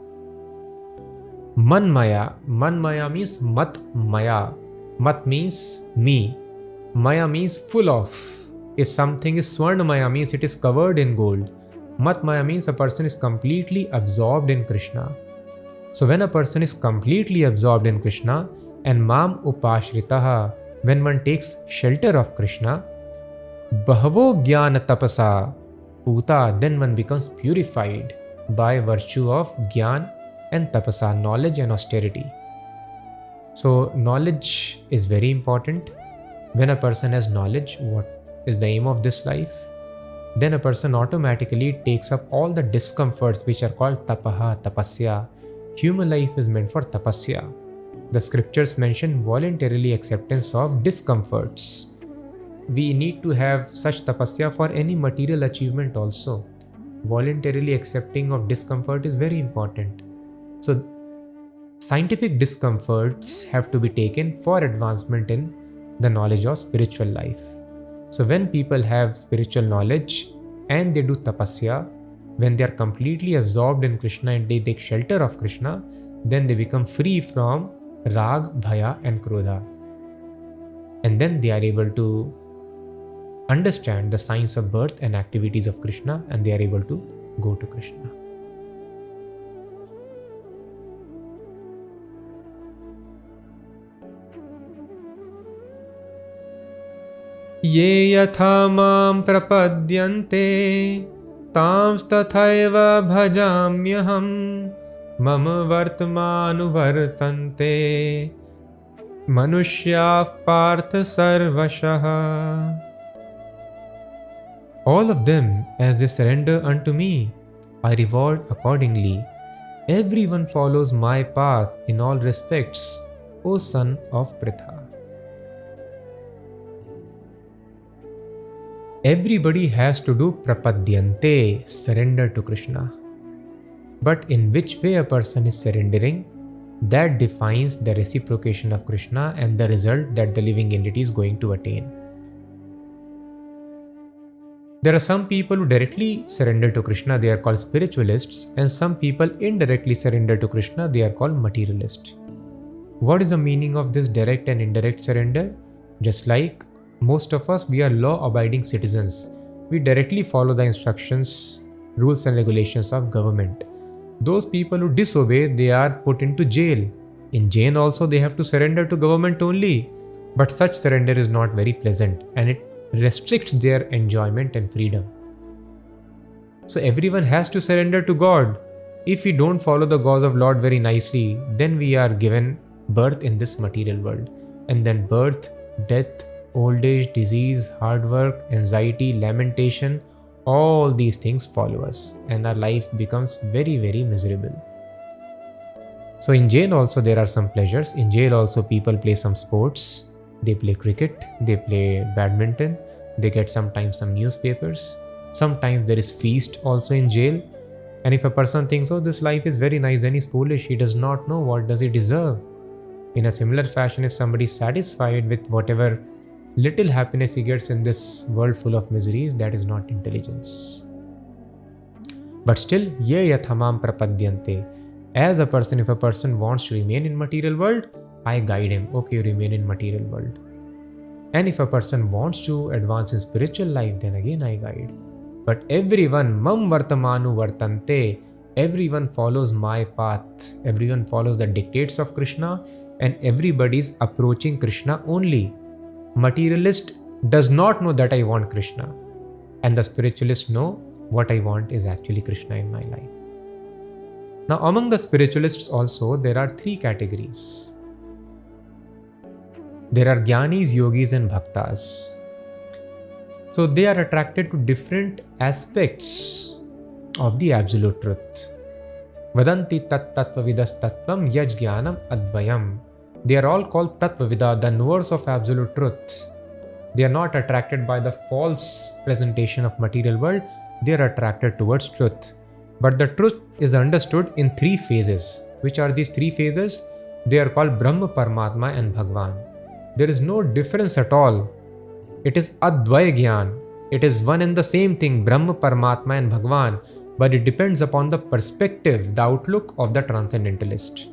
Manmaya. Manmaya means mat maya. Mat means me. Maya means full of. If something is swarnamaya, means it is covered in gold. Mat maya means a person is completely absorbed in Krishna. So when a person is completely absorbed in Krishna, and mam upashritaha, when one takes shelter of Krishna, bahavo jnana tapasa puta, then one becomes purified by virtue of jnana and tapasa, knowledge and austerity. So knowledge is very important. When a person has knowledge, what is the aim of this life, then a person automatically takes up all the discomforts which are called tapaha, tapasya. Human life is meant for tapasya. The scriptures mention voluntarily acceptance of discomforts. We need to have such tapasya for any material achievement also. Voluntarily accepting of discomfort is very important. So scientific discomforts have to be taken for advancement in the knowledge of spiritual life. So when people have spiritual knowledge and they do tapasya, when they are completely absorbed in Krishna and they take shelter of Krishna, then they become free from rag, bhaya and krodha. And then they are able to understand the science of birth and activities of Krishna, and they are able to go to Krishna. Ye yatha mam prapadyante tams tathaiva bhajamyaham mam vartmanu vartante manushyav partha sarvashah. All of them, as they surrender unto me, I reward accordingly. Everyone follows my path in all respects, O son of Pritha. Everybody has to do prapadyante, surrender to Krishna. But in which way a person is surrendering, that defines the reciprocation of Krishna and the result that the living entity is going to attain. There are some people who directly surrender to Krishna, they are called spiritualists, and some people indirectly surrender to Krishna, they are called materialists. What is the meaning of this direct and indirect surrender? Just like most of us, we are law-abiding citizens. We directly follow the instructions, rules and regulations of government. Those people who disobey, they are put into jail. In jail also, they have to surrender to government only. But such surrender is not very pleasant and it restricts their enjoyment and freedom. So everyone has to surrender to God. If we don't follow the laws of Lord very nicely, then we are given birth in this material world. And then birth, death, old age, disease, hard work, anxiety, lamentation, all these things follow us and our life becomes very, very miserable. So in jail also there are some pleasures. In jail also people play some sports. They play cricket, they play badminton, they get sometimes some newspapers. Sometimes there is feast also in jail. And if a person thinks, oh, this life is very nice, then he's foolish. He does not know what does he deserve. In a similar fashion, if somebody is satisfied with whatever little happiness he gets in this world full of miseries, that is not intelligence. But still, ye yathamam prapadyante. As a person, if a person wants to remain in material world, I guide him. Okay, you remain in material world. And if a person wants to advance in spiritual life, then again I guide. But everyone, mam vartamanu vartante, everyone follows my path. Everyone follows the dictates of Krishna and everybody is approaching Krishna only. Materialist does not know that I want Krishna. And the spiritualists know what I want is actually Krishna in my life. Now among the spiritualists also, there are three categories. There are Jnanis, Yogis and Bhaktas. So they are attracted to different aspects of the absolute truth. Vadanti tat tattvavidas tattvam yaj jnanam advayam. They are all called tattvavida, the knowers of absolute truth. They are not attracted by the false presentation of material world. They are attracted towards truth. But the truth is understood in three phases. Which are these three phases? They are called Brahma, Paramatma and Bhagwan. There is no difference at all. It is Advaya Gyan. It is one and the same thing, Brahma, Paramatma and Bhagwan. But it depends upon the perspective, the outlook of the transcendentalist.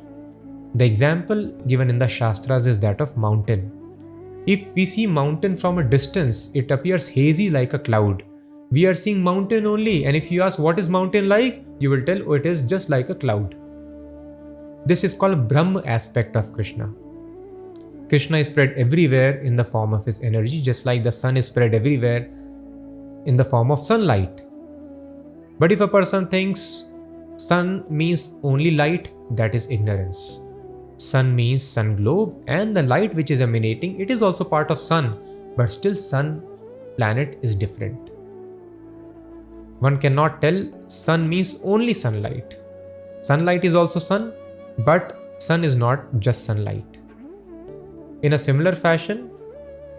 The example given in the Shastras is that of mountain. If we see mountain from a distance, it appears hazy like a cloud. We are seeing mountain only, and if you ask what is mountain like, you will tell, oh, it is just like a cloud. This is called Brahma aspect of Krishna. Krishna is spread everywhere in the form of his energy, just like the sun is spread everywhere in the form of sunlight. But if a person thinks sun means only light, that is ignorance. Sun means sun globe, and the light which is emanating, it is also part of sun, but still sun planet is different. One cannot tell sun means only sunlight. Sunlight is also sun, but sun is not just sunlight. In a similar fashion,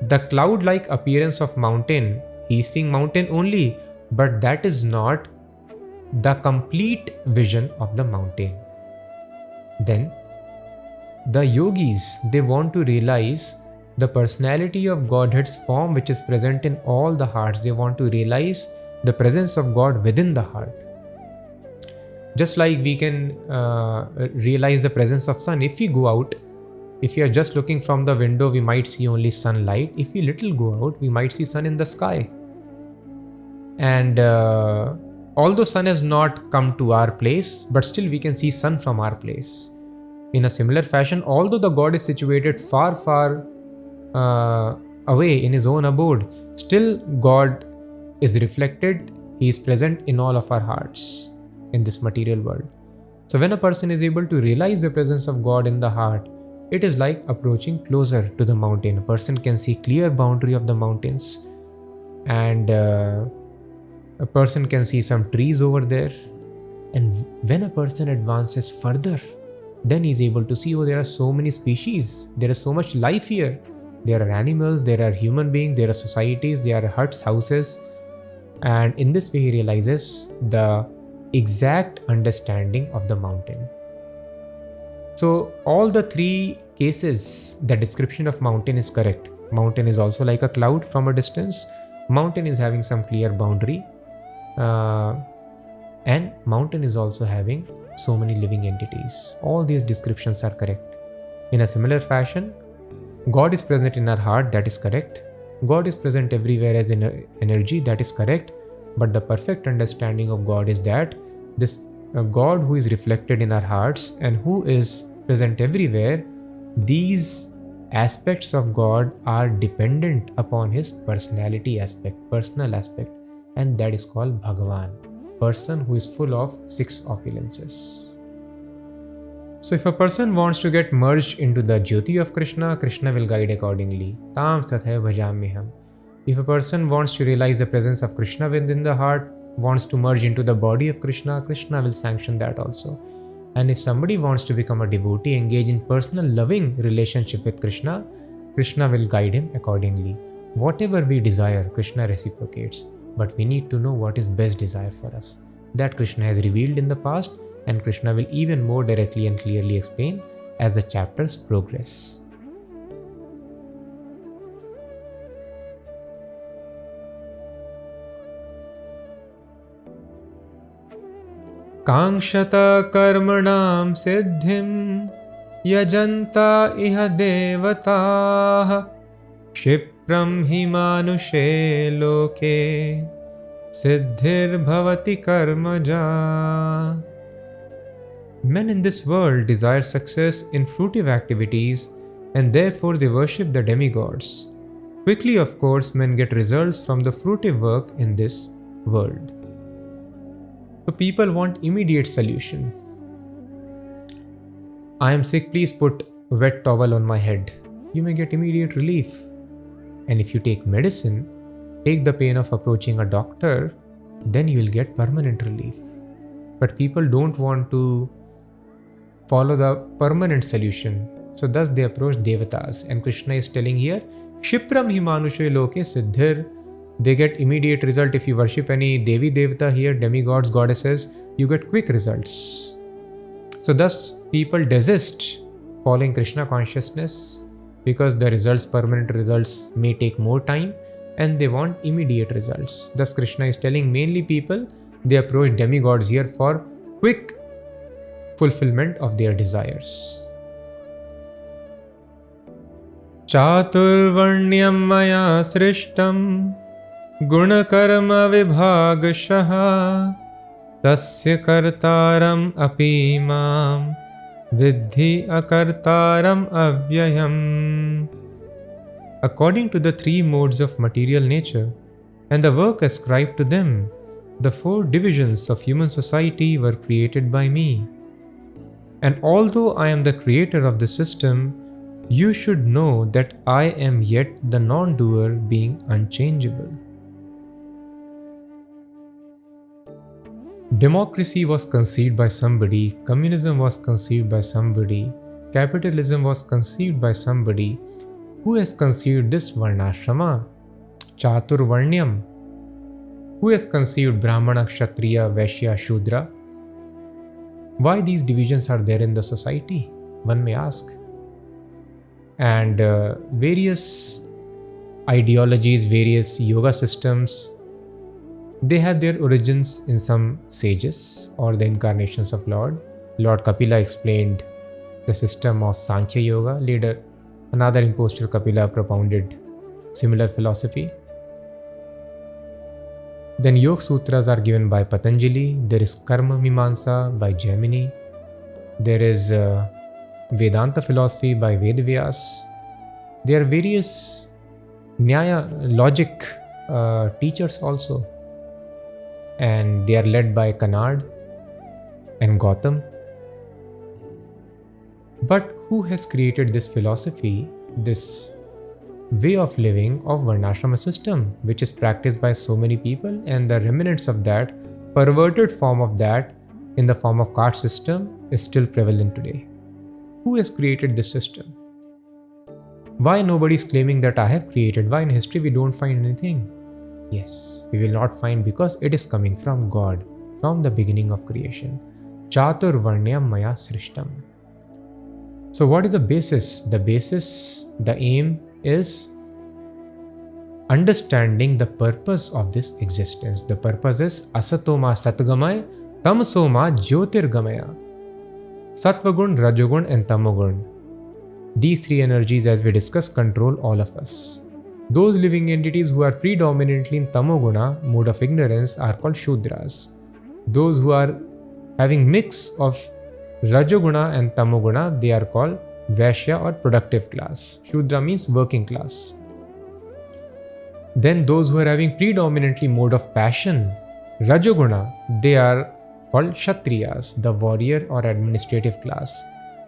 the cloud-like appearance of mountain, he is seeing mountain only, but that is not the complete vision of the mountain. Then, the yogis, they want to realize the personality of Godhead's form which is present in all the hearts. They want to realize the presence of God within the heart. Just like we can realize the presence of sun. If we go out, if we are just looking from the window, we might see only sunlight. If we little go out, we might see sun in the sky. And although sun has not come to our place, but still we can see sun from our place. In a similar fashion, although the God is situated far, far away in his own abode, still God is reflected, he is present in all of our hearts in this material world. So when a person is able to realize the presence of God in the heart, it is like approaching closer to the mountain. A person can see clear boundary of the mountains, and a person can see some trees over there. And when a person advances further, then he is able to see, oh, there are so many species, there is so much life here. There are animals, there are human beings, there are societies, there are huts, houses. And in this way he realizes the exact understanding of the mountain. So all the three cases, the description of mountain is correct. Mountain is also like a cloud from a distance. Mountain is having some clear boundary. And mountain is also having so many living entities. All these descriptions are correct. In a similar fashion, God is present in our heart, that is correct. God is present everywhere as energy, that is correct. But the perfect understanding of God is that this God who is reflected in our hearts and who is present everywhere, these aspects of God are dependent upon his personality aspect, personal aspect, and that is called Bhagavan, person who is full of 6 opulences. So if a person wants to get merged into the Jyoti of Krishna, Krishna will guide accordingly. Tam tathaiva bhajamyaham. If a person wants to realize the presence of Krishna within the heart, wants to merge into the body of Krishna, Krishna will sanction that also. And if somebody wants to become a devotee, engage in personal loving relationship with Krishna, Krishna will guide him accordingly. Whatever we desire, Krishna reciprocates. But we need to know what is best desire for us. That Krishna has revealed in the past, and Krishna will even more directly and clearly explain as the chapters progress. Kangshata karmanam siddhim yajanta iha devataha Kshipram hi manushe loke siddhir bhavati karmaja. Men in this world desire success in fruitive activities, and therefore they worship the demigods. Quickly, of course, men get results from the fruitive work in this world. So people want immediate solution. I am sick, please put a wet towel on my head. You may get immediate relief. And if you take medicine, take the pain of approaching a doctor, then you will get permanent relief. But people don't want to follow the permanent solution. So thus they approach devatas. And Krishna is telling here, Kshipram hi manushe loke siddhir. They get immediate result. If you worship any Devi Devata here, demigods, goddesses, you get quick results. So thus people desist following Krishna consciousness because the results, permanent results, may take more time and they want immediate results. Thus Krishna is telling mainly people, they approach demigods here for quick fulfillment of their desires. Chaturvarnyam maya srishtam Gunakarma vibhagashaha Tasya kartaram api mam Vidhi akartaram avyayam. According to the 3 modes of material nature and the work ascribed to them, the 4 divisions of human society were created by me. And although I am the creator of the system, you should know that I am yet the non-doer, being unchangeable. Democracy was conceived by somebody, communism was conceived by somebody, capitalism was conceived by somebody. Who has conceived this Varnashrama? Chaturvarnyam. Who has conceived Brahmana, Kshatriya, Vaishya, Shudra? Why these divisions are there in the society? One may ask. And various ideologies, various yoga systems, they have their origins in some sages or the incarnations of Lord. Lord Kapila explained the system of Sankhya Yoga. Later, another impostor Kapila propounded similar philosophy. Then Yoga Sutras are given by Patanjali. There is Karma Mimamsa by Jaimini. There is Vedanta philosophy by Vedvyas. There are various Nyaya, logic teachers also. And they are led by Kanad and Gautam. But who has created this philosophy, this way of living of Varnashrama system, which is practiced by so many people, and the remnants of that, perverted form of that in the form of caste system is still prevalent today? Who has created this system? Why nobody is claiming that I have created? Why in history we don't find anything? Yes, we will not find because it is coming from God, from the beginning of creation. Chatur Varnyam Maya Srishtam. So what is the basis? The basis, the aim is understanding the purpose of this existence. The purpose is Asatoma Satgamaya, Tamsoma Jyotirgamaya. Sattvagun, Rajogun and Tamogun. These three energies, as we discussed, control all of us. Those living entities who are predominantly in Tamoguna, mode of ignorance, are called Shudras. Those who are having mix of Rajoguna and Tamoguna, they are called Vaishya or productive class. Shudra means working class. Then those who are having predominantly mode of passion, Rajoguna, they are called Kshatriyas, the warrior or administrative class.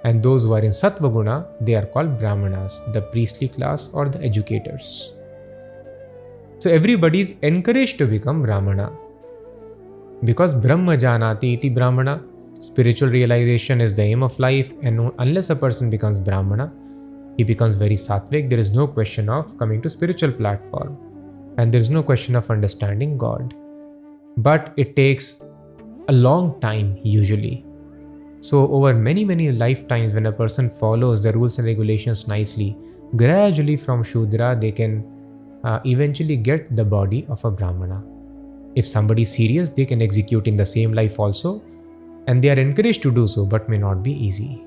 And those who are in Sattvaguna, they are called Brahmanas, the priestly class or the educators. So everybody is encouraged to become Brahmana. Because Brahma Janati iti Brahmana, spiritual realization is the aim of life, and unless a person becomes Brahmana, he becomes very sattvic, there is no question of coming to spiritual platform. And there is no question of understanding God. But it takes a long time usually. So over many lifetimes, when a person follows the rules and regulations nicely, gradually from Shudra they can eventually get the body of a Brahmana. If somebody is serious, they can execute in the same life also, and they are encouraged to do so, but may not be easy.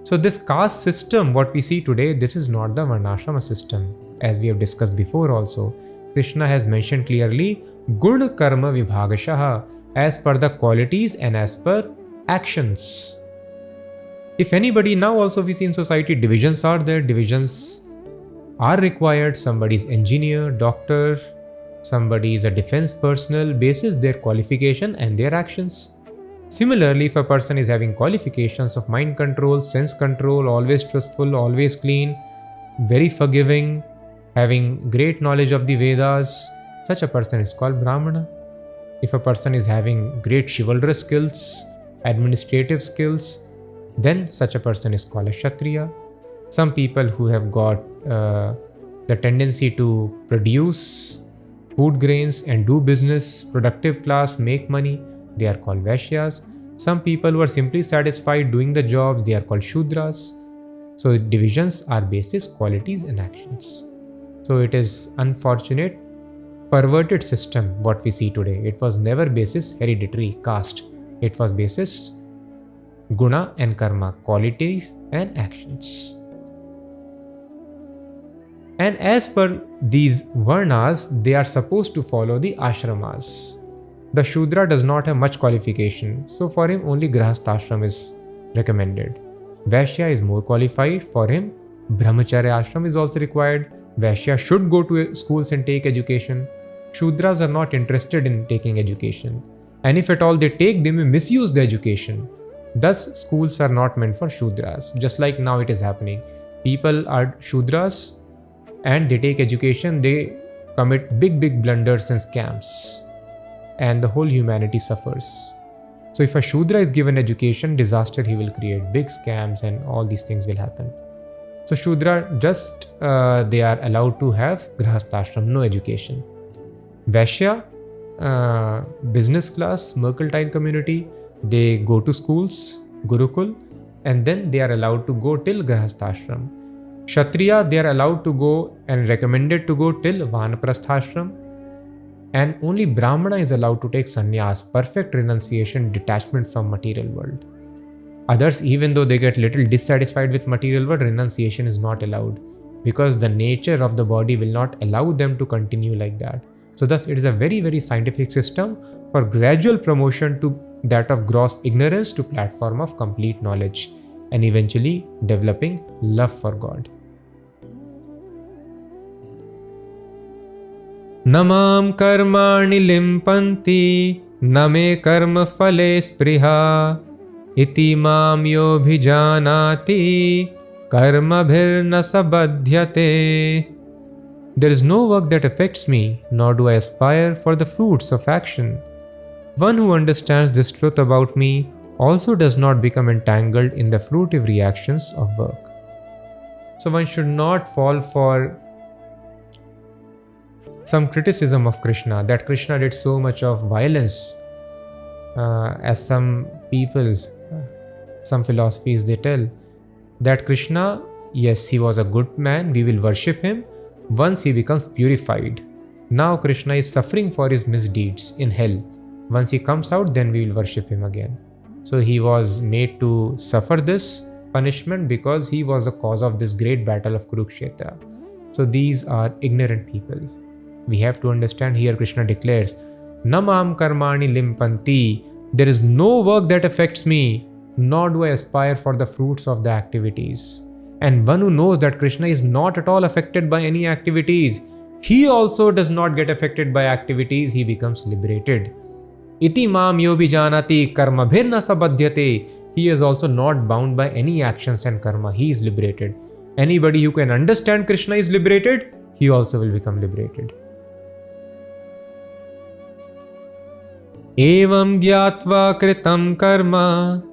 So this caste system, what we see today, this is not the Varnashrama system. As we have discussed before also, Krishna has mentioned clearly, Guna Karma Vibhagashaha, as per the qualities and as per actions. If anybody, now also we see in society, divisions are there, divisions are required. Somebody is engineer, doctor, somebody is a defense personnel, basis their qualification and their actions. Similarly, if a person is having qualifications of mind control, sense control, always trustful, always clean, very forgiving, having great knowledge of the Vedas, such a person is called Brahmana. If a person is having great chivalrous skills, administrative skills, then such a person is called a Kshatriya. Some people who have got the tendency to produce food grains and do business, productive class, make money, they are called Vaishyas. Some people who are simply satisfied doing the job, they are called Shudras. So divisions are basis, qualities and actions. So it is unfortunate, perverted system what we see today. It was never basis hereditary caste. It was basis guna and karma, qualities and actions. And as per these varnas, they are supposed to follow the ashramas. The Shudra does not have much qualification, so for him only Grahasthashram is recommended. Vaishya is more qualified, for him Brahmacharya ashram is also required. Vaishya should go to schools and take education. Shudras are not interested in taking education. And if at all they take, they may misuse the education. Thus, schools are not meant for Shudras. Just like now it is happening. People are Shudras and they take education, they commit big blunders and scams. And the whole humanity suffers. So if a Shudra is given education, disaster he will create. Big scams and all these things will happen. So Shudra, just they are allowed to have Grahasthashram, no education. Vaishya, business class, mercantile community, they go to schools, Gurukul, and then they are allowed to go till Grahasthashram. Kshatriya, they are allowed to go and recommended to go till Vanaprasthashram. And only Brahmana is allowed to take sannyas, perfect renunciation, detachment from material world. Others, even though they get little dissatisfied with material world, renunciation is not allowed because the nature of the body will not allow them to continue like that. So thus it is a very scientific system for gradual promotion to that of gross ignorance to platform of complete knowledge and eventually developing love for God. Namam karmani limpanti name karma phale spriha iti mam yobhijanati karma bhirna sabadhyate. There is no work that affects me, nor do I aspire for the fruits of action. One who understands this truth about me also does not become entangled in the fruitive reactions of work. So one should not fall for some criticism of Krishna, that Krishna did so much of violence, as some people, some philosophies they tell, that Krishna, yes, he was a good man, we will worship him once he becomes purified. Now Krishna is suffering for his misdeeds in hell. Once he comes out, then we will worship him again. So he was made to suffer this punishment because he was the cause of this great battle of Kurukshetra. So these are ignorant people. We have to understand here Krishna declares, Namam karmani limpanti. There is no work that affects me, nor do I aspire for the fruits of the activities. And one who knows that Krishna is not at all affected by any activities, he also does not get affected by activities, he becomes liberated. Iti mam yobhijanati karma bhirna sabadhyate. He is also not bound by any actions and karma, he is liberated. Anybody who can understand Krishna is liberated, he also will become liberated. Evam gyatva kritam karma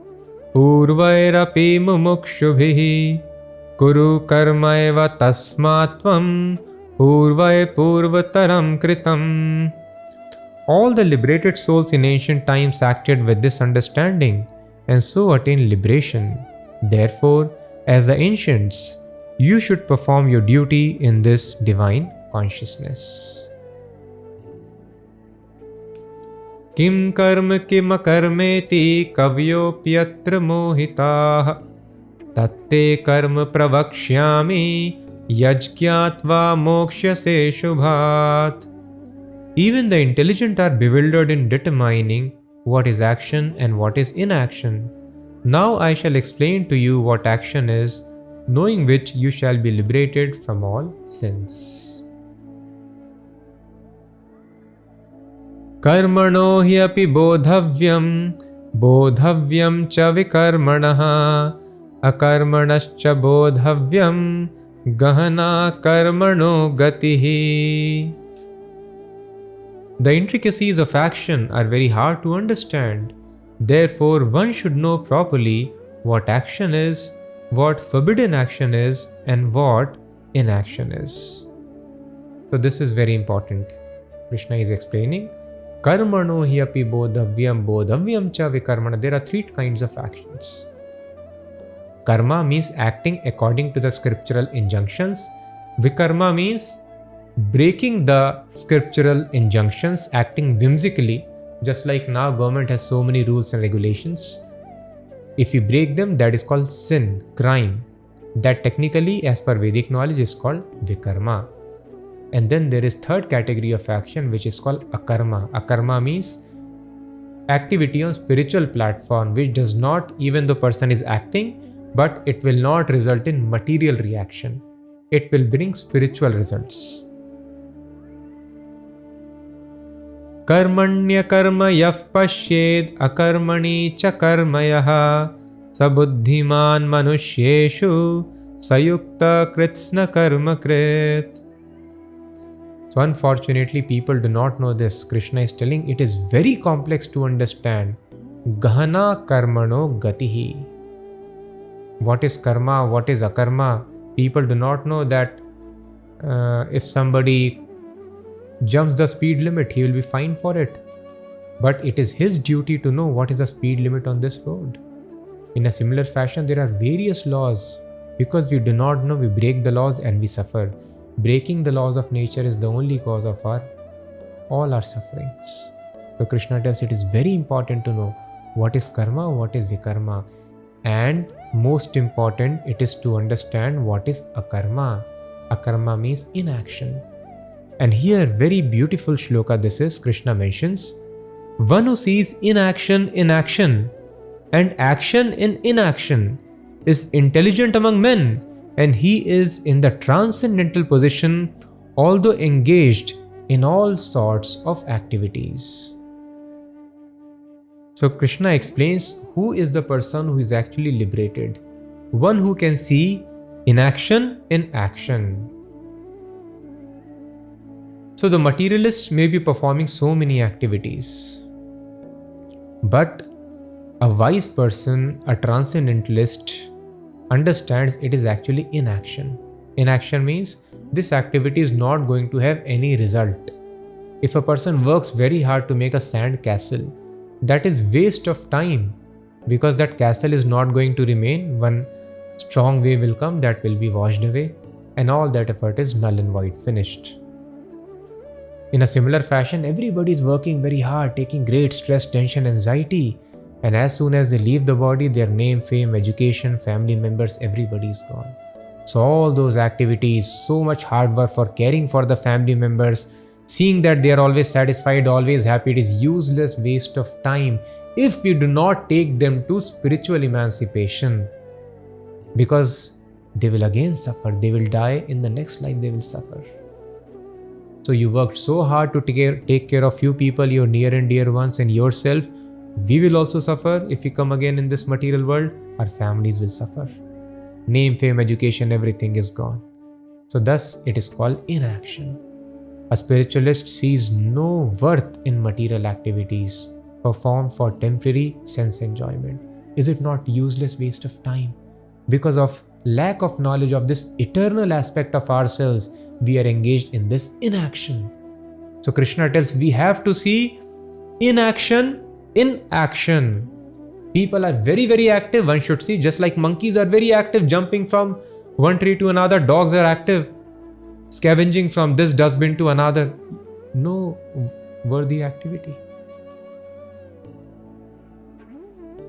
purvairapi mumukshubhihi kuru karma eva tasmatvam purvai purvataram kritam. All the liberated souls in ancient times acted with this understanding and so attained liberation. Therefore, as the ancients, you should perform your duty in this divine consciousness. Kim karma kim akarmeti kavyopyatra mohitaah tatte karma pravakshyami yajgyatva mokshase shubhat. Even the intelligent are bewildered in determining what is action and what is inaction. Now I shall explain to you what action is, knowing which you shall be liberated from all sins. Karmano hi api bodhavyam cha vikarmanaha akarmanascha bodhavyam gahana karmano gatihi. The intricacies of action are very hard to understand. Therefore, one should know properly what action is, what forbidden action is, and what inaction is. So this is very important. Krishna is explaining, Karmano hi api bodhavyam cha vikarmana. There are three kinds of actions. Karma means acting according to the scriptural injunctions. Vikarma means breaking the scriptural injunctions, acting whimsically, just like now government has so many rules and regulations. If you break them, that is called sin, crime. That technically, as per Vedic knowledge, is called vikarma. And then there is third category of action, which is called akarma. Akarma means activity on spiritual platform, which does not, even though person is acting, but it will not result in material reaction. It will bring spiritual results. Karmanya karma yav pashyed akarmani cha karmayah sabuddhiman manushyeshu sayukta kritsna karma krit. So unfortunately people do not know this. Krishna is telling it is very complex to understand. Gahana karmano gatihi. What is karma? What is akarma? People do not know that if somebody jumps the speed limit, he will be fined for it. But it is his duty to know what is the speed limit on this road. In a similar fashion, there are various laws. Because we do not know, we break the laws and we suffer. Breaking the laws of nature is the only cause of all our sufferings. So Krishna tells it is very important to know what is karma, what is vikarma. And most important, it is to understand what is akarma. Akarma means inaction. And here, very beautiful shloka this is, Krishna mentions, one who sees inaction in action and action in inaction is intelligent among men, and he is in the transcendental position, although engaged in all sorts of activities. So Krishna explains who is the person who is actually liberated. One who can see inaction in action. So the materialist may be performing so many activities, but a wise person, a transcendentalist, understands it is actually inaction. Inaction means this activity is not going to have any result. If a person works very hard to make a sand castle, that is waste of time, because that castle is not going to remain. One strong wave will come that will be washed away, and all that effort is null and void, finished. In a similar fashion, everybody is working very hard, taking great stress, tension, anxiety, and as soon as they leave the body, their name, fame, education, family members, everybody is gone. So all those activities, so much hard work for caring for the family members, seeing that they are always satisfied, always happy, it is useless waste of time if we do not take them to spiritual emancipation, because they will again suffer. They will die in the next life, they will suffer. So you worked so hard to take care of few people, your near and dear ones, and yourself. We will also suffer if we come again in this material world. Our families will suffer. Name, fame, education, everything is gone. So thus it is called inaction. A spiritualist sees no worth in material activities performed for temporary sense enjoyment. Is it not useless waste of time? Because of lack of knowledge of this eternal aspect of ourselves, we are engaged in this inaction. So Krishna tells we have to see inaction in action. People are very, very active, one should see, just like monkeys are very active, jumping from one tree to another. Dogs are active, scavenging from this dustbin to another. No worthy activity.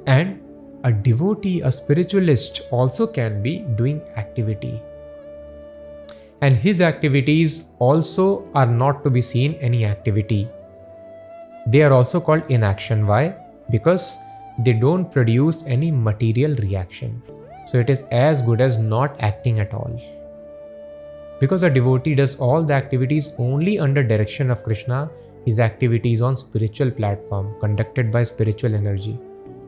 And a devotee, a spiritualist also can be doing activity. And his activities also are not to be seen any activity. They are also called inaction. Why? Because they don't produce any material reaction. So it is as good as not acting at all. Because a devotee does all the activities only under direction of Krishna, his activities on spiritual platform, conducted by spiritual energy.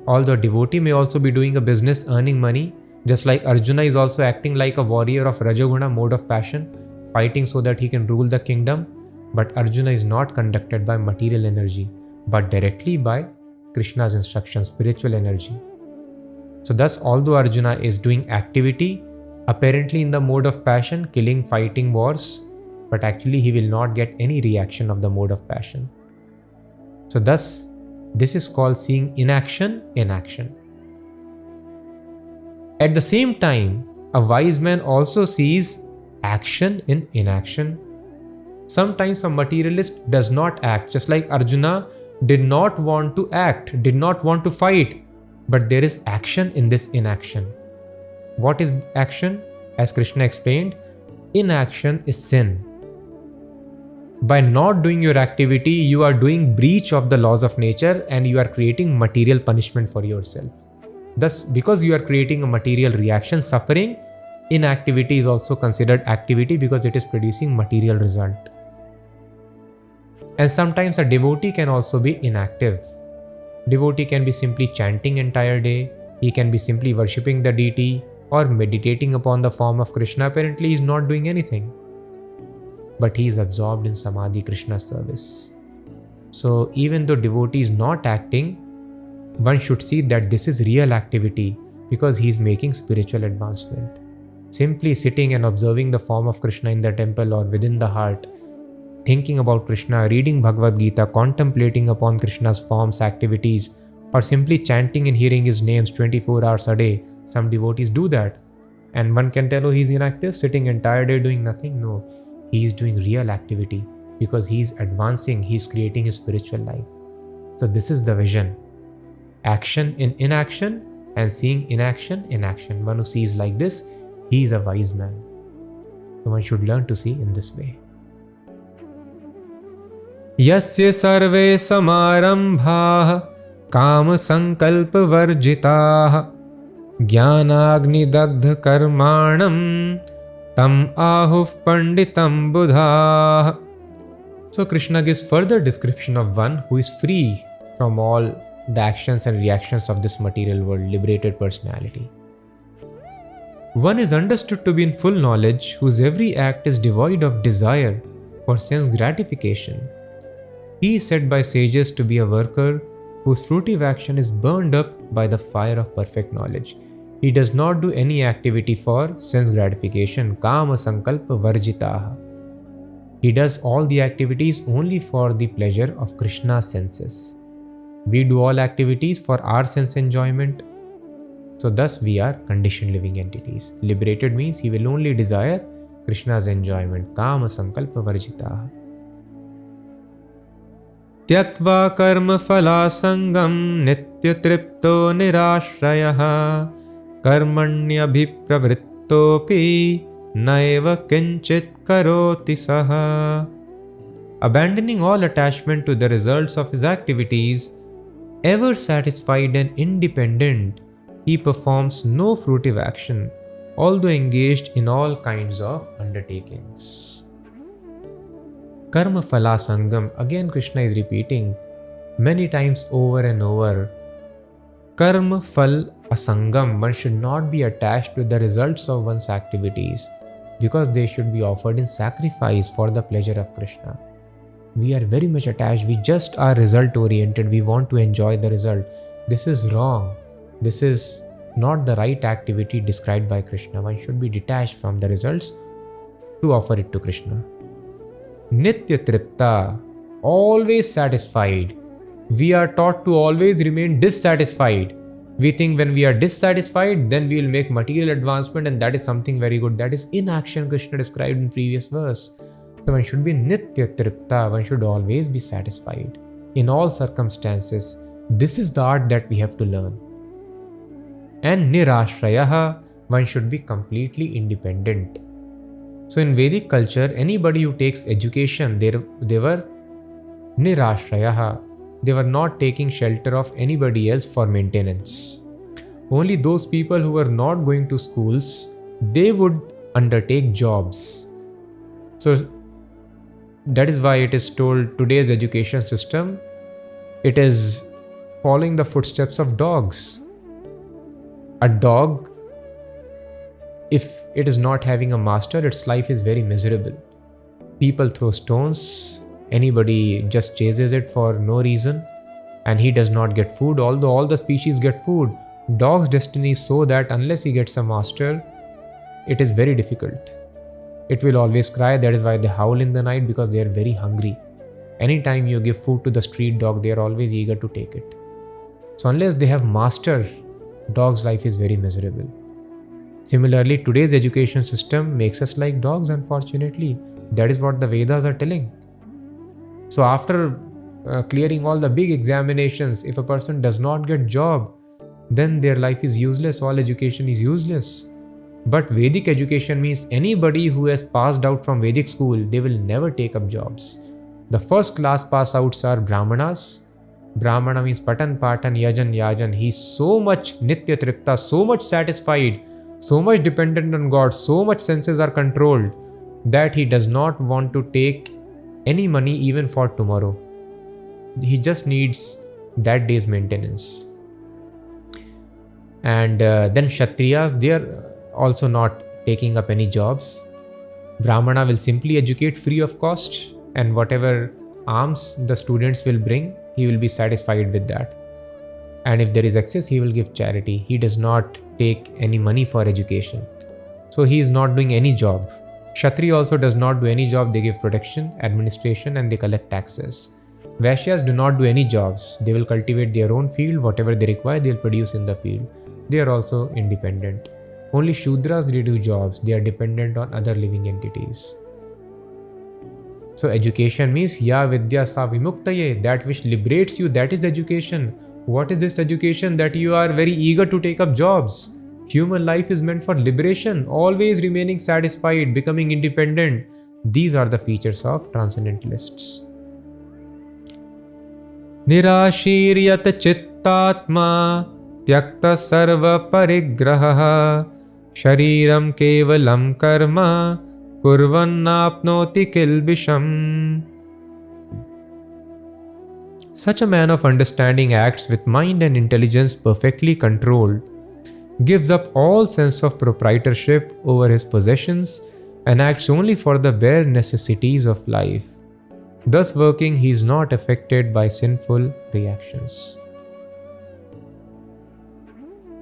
Although devotee may also be doing a business, earning money, just like Arjuna is also acting like a warrior of Rajoguna mode of passion, fighting so that he can rule the kingdom. But Arjuna is not conducted by material energy, but directly by Krishna's instruction, spiritual energy. So thus, although Arjuna is doing activity, apparently in the mode of passion, killing, fighting wars, but actually he will not get any reaction of the mode of passion. So thus, this is called seeing inaction in action. At the same time, a wise man also sees action in inaction. Sometimes a materialist does not act, just like Arjuna did not want to act, did not want to fight, but there is action in this inaction. What is action? As Krishna explained, inaction is sin. By not doing your activity, you are doing breach of the laws of nature and you are creating material punishment for yourself. Thus, because you are creating a material reaction, suffering, inactivity is also considered activity because it is producing material result. And sometimes a devotee can also be inactive. Devotee can be simply chanting entire day, he can be simply worshipping the deity or meditating upon the form of Krishna. Apparently he is not doing anything, but he is absorbed in Samadhi, Krishna's service. So even though devotee is not acting, one should see that this is real activity because he is making spiritual advancement. Simply sitting and observing the form of Krishna in the temple or within the heart, thinking about Krishna, reading Bhagavad Geeta, contemplating upon Krishna's forms, activities, or simply chanting and hearing his names 24 hours a day. Some devotees do that. And one can tell, oh, he's inactive, sitting entire day doing nothing. No, he is doing real activity because he's advancing, he's creating his spiritual life. So this is the vision. Action in inaction and seeing inaction in action. One who sees like this, he is a wise man. So one should learn to see in this way. Yasya sarve samarambhaah काम संकल्प वर्जिताः ज्ञानाग्नि दग्ध कर्माणं तम आहुः पंडितं बुधाः. So Krishna gives further description of one who is free from all the actions and reactions of this material world, liberated personality. One is understood to be in full knowledge, whose every act is devoid of desire for sense gratification. He is said by sages to be a worker whose fruitive action is burned up by the fire of perfect knowledge. He does not do any activity for sense gratification, kama sankalpa varjitaha. He does all the activities only for the pleasure of Krishna's senses. We do all activities for our sense enjoyment. So thus we are conditioned living entities. Liberated means he will only desire Krishna's enjoyment. Kama sankalpa varjitaha. Tyaktva karma phala sangam nitya tripto nirashrayaha karmanyabhipravrittopi naiva kinchit karoti saha. Abandoning all attachment to the results of his activities, ever satisfied and independent, he performs no fruitive action, although engaged in all kinds of undertakings. Karma phala sangam, again Krishna is repeating many times over and over. Karma phal asangam, one should not be attached to the results of one's activities because they should be offered in sacrifice for the pleasure of Krishna. We are very much attached, we just are result oriented, we want to enjoy the result. This is wrong. This is not the right activity described by Krishna. One should be detached from the results to offer it to Krishna. Nitya tripta, always satisfied. We are taught to always remain dissatisfied. We think when we are dissatisfied, then we will make material advancement and that is something very good. That is inaction Krishna described in previous verse. So one should be nitya tripta, one should always be satisfied in all circumstances. This is the art that we have to learn. And nirashrayaha, one should be completely independent. So in Vedic culture, anybody who takes education, they were nirashrayaha. They were not taking shelter of anybody else for maintenance. Only those people who were not going to schools, they would undertake jobs. So that is why it is told today's education system, it is following the footsteps of dogs. A dog, if it is not having a master, its life is very miserable. People throw stones, anybody just chases it for no reason, and he does not get food, although all the species get food. Dog's destiny is so that unless he gets a master, it is very difficult. It will always cry, that is why they howl in the night, because they are very hungry. Anytime you give food to the street dog, they are always eager to take it. So unless they have master, dog's life is very miserable. Similarly, today's education system makes us like dogs, unfortunately. That is what the Vedas are telling. So after clearing all the big examinations, if a person does not get job, then their life is useless, all education is useless. But Vedic education means anybody who has passed out from Vedic school, they will never take up jobs. The first class pass outs are Brahmanas. Brahmana means Patan, Patan, Yajan, Yajan. He is so much Nitya Tripta, so much satisfied, so much dependent on God, so much senses are controlled that he does not want to take any money even for tomorrow. He just needs that day's maintenance. And then Kshatriyas, they are also not taking up any jobs. Brahmana will simply educate free of cost, and whatever alms the students will bring, he will be satisfied with that. And if there is excess, he will give charity. He does not take any money for education. So he is not doing any job. Kshatriya also does not do any job. They give protection, administration, and they collect taxes. Vaishyas do not do any jobs. They will cultivate their own field. Whatever they require, they will produce in the field. They are also independent. Only Shudras, they do jobs. They are dependent on other living entities. So education means Ya Vidya Sa Vimuktaye, that which liberates you, that is education. What is this education? That you are very eager to take up jobs. Human life is meant for liberation, always remaining satisfied, becoming independent. These are the features of transcendentalists. Nirashiryat chittatma tyakta sarva parigraha shariram kevalam karma kurvannapnoti kilbisham. Such a man of understanding acts with mind and intelligence perfectly controlled, gives up all sense of proprietorship over his possessions, and acts only for the bare necessities of life. Thus working, he is not affected by sinful reactions.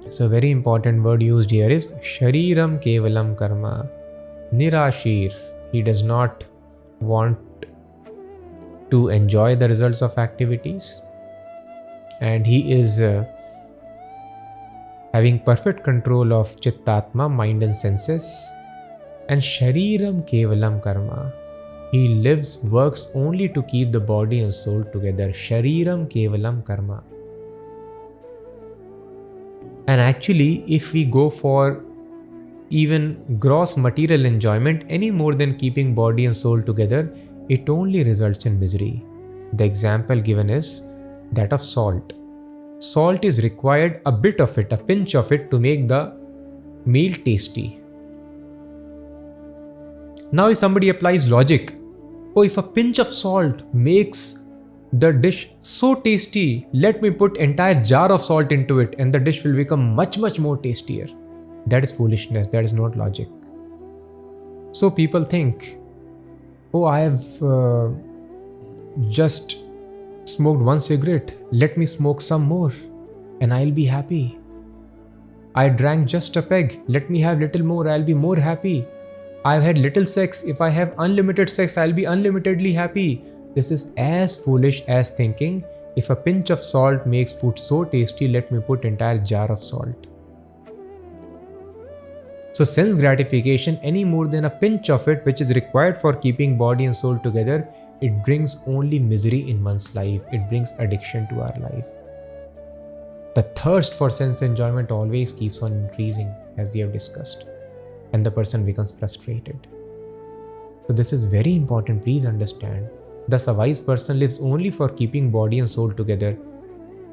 So a very important word used here is Shariram Kevalam Karma. Nirashir. He does not want to enjoy the results of activities, and he is having perfect control of Chittatma, mind and senses. And Shariram Kevalam Karma. He lives, works only to keep the body and soul together. Shariram Kevalam Karma. And actually, if we go for even gross material enjoyment any more than keeping body and soul together, it only results in misery. The example given is that of salt. Salt is required, a bit of it, a pinch of it, to make the meal tasty. Now if somebody applies logic, if a pinch of salt makes the dish so tasty, let me put entire jar of salt into it and the dish will become much more tastier. That is foolishness, that is not logic. So people think, I have just smoked one cigarette, let me smoke some more and I'll be happy. I drank just a peg, let me have little more, I'll be more happy. I've had little sex, if I have unlimited sex, I'll be unlimitedly happy. This is as foolish as thinking, if a pinch of salt makes food so tasty, let me put entire jar of salt. So sense gratification any more than a pinch of it, which is required for keeping body and soul together, it brings only misery in one's life. It brings addiction to our life. The thirst for sense enjoyment always keeps on increasing, as we have discussed, and the person becomes frustrated. So this is very important, please understand. Thus a wise person lives only for keeping body and soul together.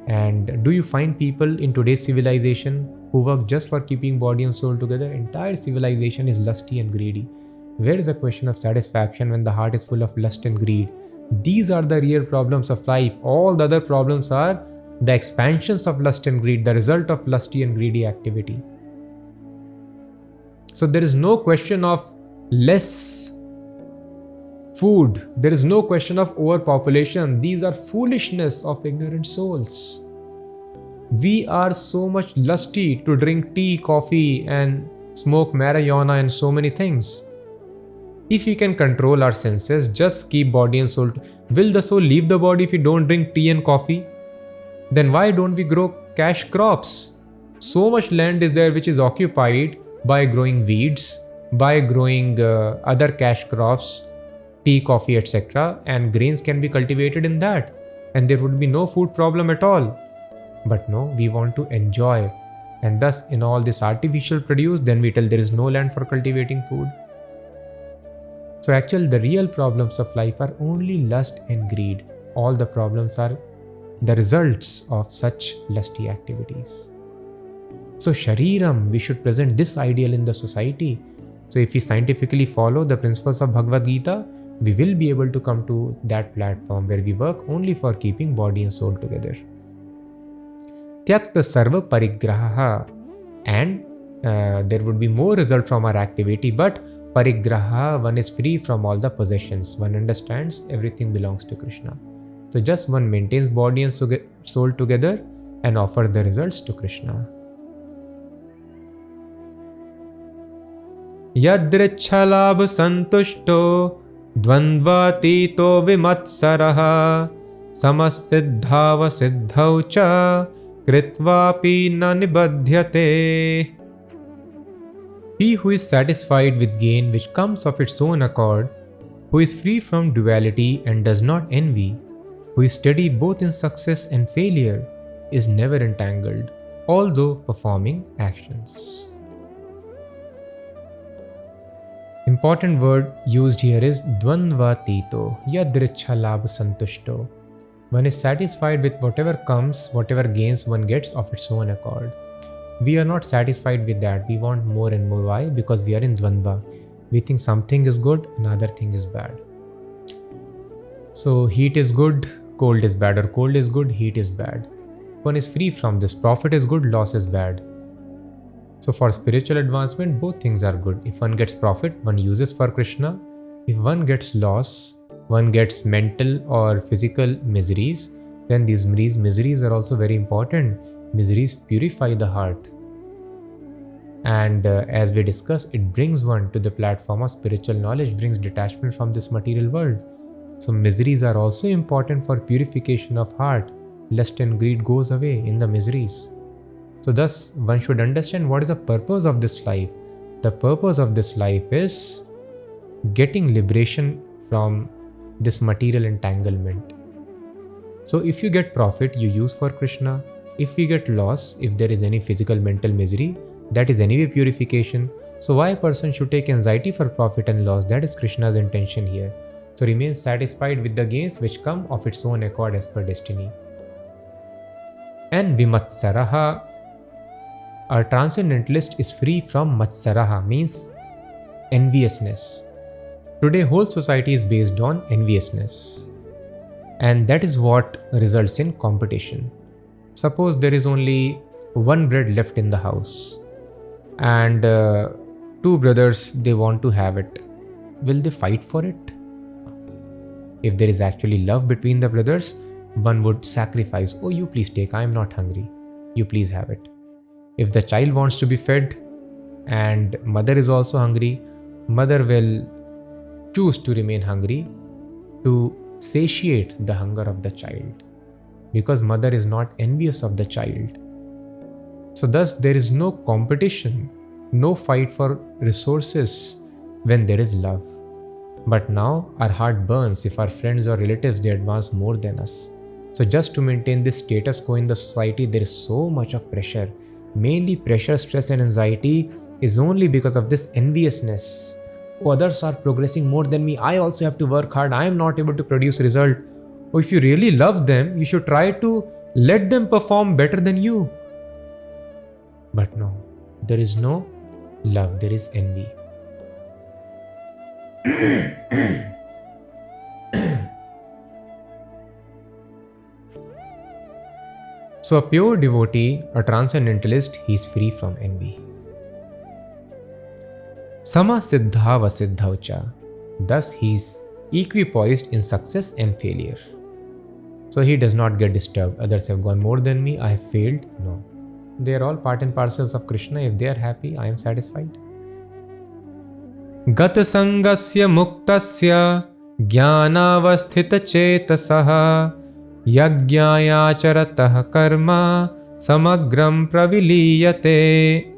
And do you find people in today's civilization who work just for keeping body and soul together? Entire civilization is lusty and greedy. Where is the question of satisfaction when the heart is full of lust and greed? These are the real problems of life. All the other problems are the expansions of lust and greed, the result of lusty and greedy activity. So there is no question of less food. There is no question of overpopulation. These are foolishness of ignorant souls. We are so much lusty to drink tea, coffee and smoke marijuana and so many things. If we can control our senses, just keep body and soul. Will the soul leave the body if we don't drink tea and coffee? Then why don't we grow cash crops? So much land is there which is occupied by growing weeds, by growing other cash crops, tea, coffee, etc. And grains can be cultivated in that. And there would be no food problem at all. But no, we want to enjoy. And thus in all this artificial produce, then we tell there is no land for cultivating food. So actually the real problems of life are only lust and greed. All the problems are the results of such lusty activities. So Shariram, we should present this ideal in the society. So if we scientifically follow the principles of Bhagavad Gita, we will be able to come to that platform where we work only for keeping body and soul together. Tyakta sarva parigraha. And there would be more result from our activity, but parigraha, one is free from all the possessions. One understands everything belongs to Krishna. So just one maintains body and soul together and offers the results to Krishna. Yadrichalabh santushto dvandvatito vimatsaraha samasiddhava siddhaucha kritvapi na nibadhyate. He who is satisfied with gain which comes of its own accord, who is free from duality and does not envy, who is steady both in success and failure, is never entangled, although performing actions. Important word used here is dvandvatito, yadrichalabh santushto. One is satisfied with whatever comes, whatever gains one gets of its own accord. We are not satisfied with that. We want more and more. Why? Because we are in dvandva. We think something is good, another thing is bad. So heat is good, Cold is bad or cold is good, heat is bad. One is free from this. Profit is good, loss is bad. So for spiritual advancement, both things are good. If one gets profit, one uses for Krishna. If one gets loss, one gets mental or physical miseries, then these miseries are also very important. Miseries purify the heart. And as we discussed, it brings one to the platform of spiritual knowledge, brings detachment from this material world. So miseries are also important for purification of heart. Lust and greed goes away in the miseries. So thus, one should understand what is the purpose of this life. The purpose of this life is getting liberation from this material entanglement. So if you get profit, you use for Krishna. If you get loss, if there is any physical mental misery, that is anyway purification. So why a person should take anxiety for profit and loss? That is Krishna's intention here. So remain satisfied with the gains which come of its own accord as per destiny. And Vimatsaraha, a transcendentalist is free from Matsaraha, means enviousness. Today whole society is based on enviousness. And that is what results in competition. Suppose there is only one bread left in the house and two brothers, they want to have it. Will they fight for it? If there is actually love between the brothers, one would sacrifice. Oh, you please take, I am not hungry. You please have it. If the child wants to be fed and mother is also hungry, mother will choose to remain hungry to satiate the hunger of the child, because mother is not envious of the child. So thus there is no competition, no fight for resources when there is love. But now our heart burns if our friends or relatives, they advance more than us. So just to maintain this status quo in the society, there is so much of pressure. Mainly pressure, stress and anxiety is only because of this enviousness. Oh, others are progressing more than me. I also have to work hard. I am not able to produce result. Oh, if you really love them, you should try to let them perform better than you. But no, there is no love, there is envy. So a pure devotee, a transcendentalist, he is free from envy. Sama siddha va siddhaucha. Thus he is equipoised in success and failure. So he does not get disturbed. Others have gone more than me, I have failed. No. They are all part and parcels of Krishna. If they are happy, I am satisfied. Gata sangasya muktasya jnanavasthita chetasaha yajñayacharatah karma samagram praviliyate.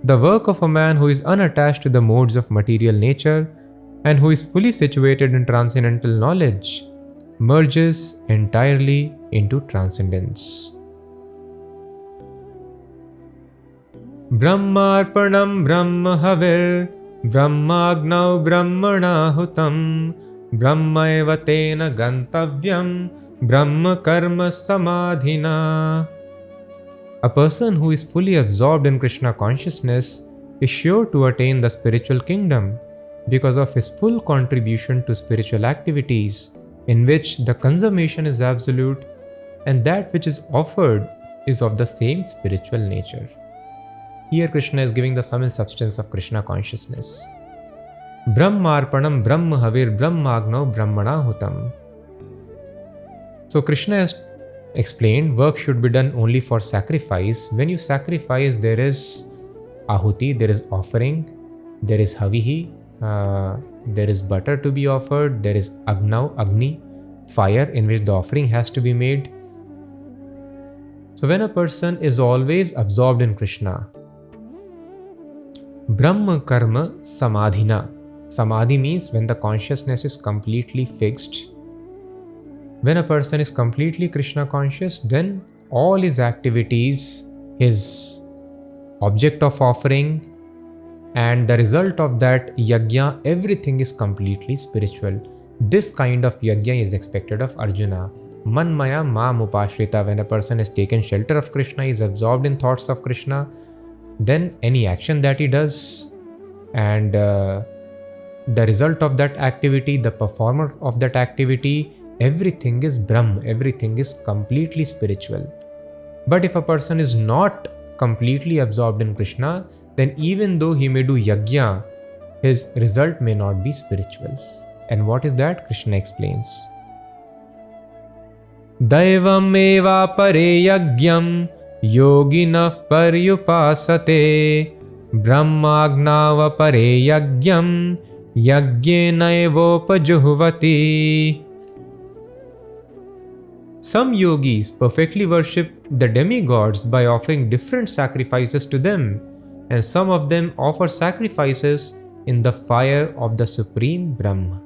The work of a man who is unattached to the modes of material nature and who is fully situated in transcendental knowledge merges entirely into transcendence. Brahmarpanam brahmahavir brahmagnau brahmanahutam brahmaeva tena gantavyam brahma karma samadhina. A person who is fully absorbed in Krishna consciousness is sure to attain the spiritual kingdom because of his full contribution to spiritual activities, in which the consummation is absolute and that which is offered is of the same spiritual nature. Here Krishna is giving the sum and substance of Krishna consciousness. Brahmarpanam brahmahavir brahmagnau brahmanahutam. So Krishna has explained work should be done only for sacrifice. When you sacrifice, there is ahuti, there is offering, there is havihi, there is butter to be offered, there is agni, fire in which the offering has to be made. So when a person is always absorbed in Krishna, Brahma karma samadhina. Samadhi means when the consciousness is completely fixed. When a person is completely Krishna conscious, then all his activities, his object of offering, and the result of that yajna, everything is completely spiritual. This kind of yajna is expected of Arjuna. Manmaya mam upashrita. When a person has taken shelter of Krishna, is absorbed in thoughts of Krishna, then any action that he does and the result of that activity, the performer of that activity everything is Brahm, everything is completely spiritual. But if a person is not completely absorbed in Krishna, then even though he may do yajna, his result may not be spiritual. And what is that? Krishna explains. Daivam eva pare yajnam yoginah paryupasate brahmagnava pare yajnam yajnena evopajuhvati. Some yogis perfectly worship the demigods by offering different sacrifices to them, and some of them offer sacrifices in the fire of the Supreme Brahma.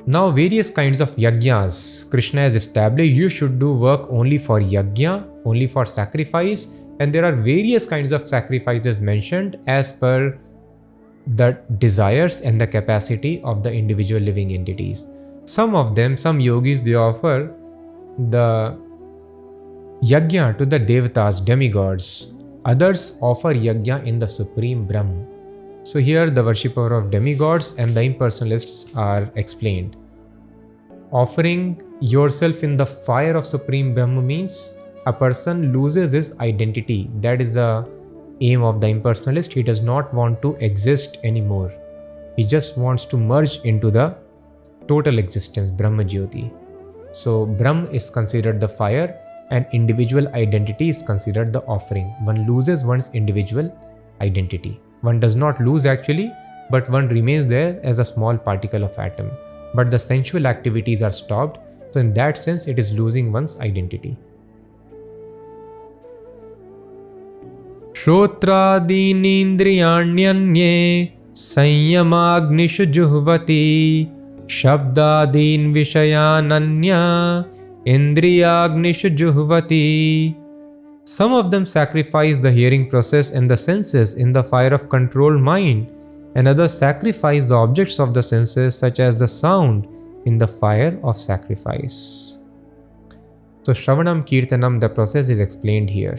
Now, various kinds of yajnas. Krishna has established you should do work only for yajna, only for sacrifice, and there are various kinds of sacrifices mentioned as per the desires and the capacity of the individual living entities. Some of them, some yogis, they offer the yajna to the devatas, demigods. Others offer yajna in the Supreme Brahma. So here the worshipper of demigods and the impersonalists are explained. Offering yourself in the fire of Supreme Brahma means a person loses his identity. That is the aim of the impersonalist. He does not want to exist anymore. He just wants to merge into the total existence, Brahma Jyoti. So Brahm is considered the fire and individual identity is considered the offering. One loses one's individual identity. One does not lose actually, but one remains there as a small particle of atom. But the sensual activities are stopped, so in that sense it is losing one's identity. Shrotraadinindriyanyanye sanyamagnishu juhvati Shabdadin Vishayananya Indriyagnishu Juhvati. Some of them sacrifice the hearing process and the senses in the fire of controlled mind, and others sacrifice the objects of the senses such as the sound in the fire of sacrifice. So Shravanam Kirtanam, the process is explained here.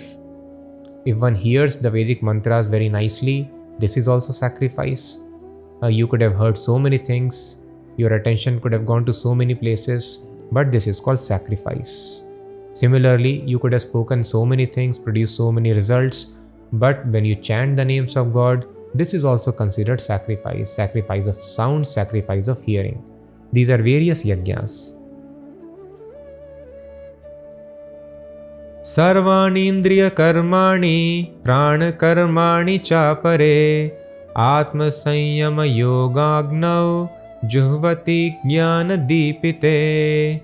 If one hears the Vedic mantras very nicely, this is also sacrifice. You could have heard so many things. Your attention could have gone to so many places, but this is called sacrifice. Similarly, you could have spoken so many things, produced so many results, but when you chant the names of God, this is also considered sacrifice. Sacrifice of sound, sacrifice of hearing. These are various yajnas. Sarvani indriya karmani prana karmani chapare atma sanyama yogagnav Juhvati Jnana Deepite.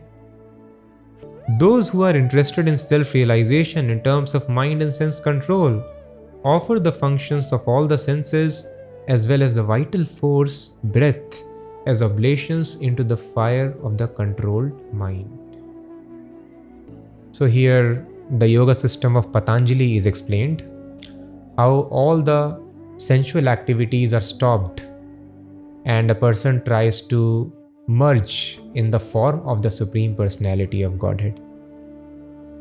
Those who are interested in self-realization in terms of mind and sense control offer the functions of all the senses as well as the vital force, breath, as oblations into the fire of the controlled mind. So here the yoga system of Patanjali is explained, how all the sensual activities are stopped and a person tries to merge in the form of the Supreme Personality of Godhead.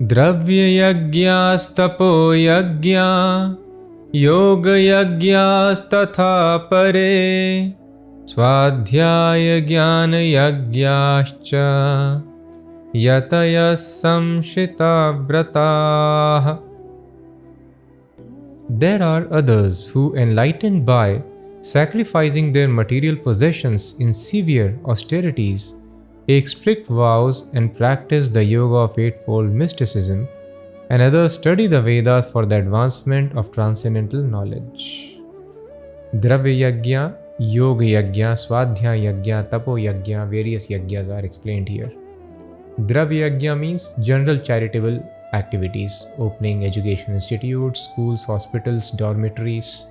Dravya yagyas tapo yagya yoga yagyas tatha pare swadhyaya jnana yagyascha yataya samshita vrataha. There are others who, enlightened by sacrificing their material possessions in severe austerities, take strict vows and practice the yoga of eightfold mysticism, and others study the Vedas for the advancement of transcendental knowledge. Dravya yajna, yoga yajna, swadhyaya yajna, tapo yajna, various yajnas are explained here. Dravya yajna means general charitable activities, opening education institutes, schools, hospitals, dormitories,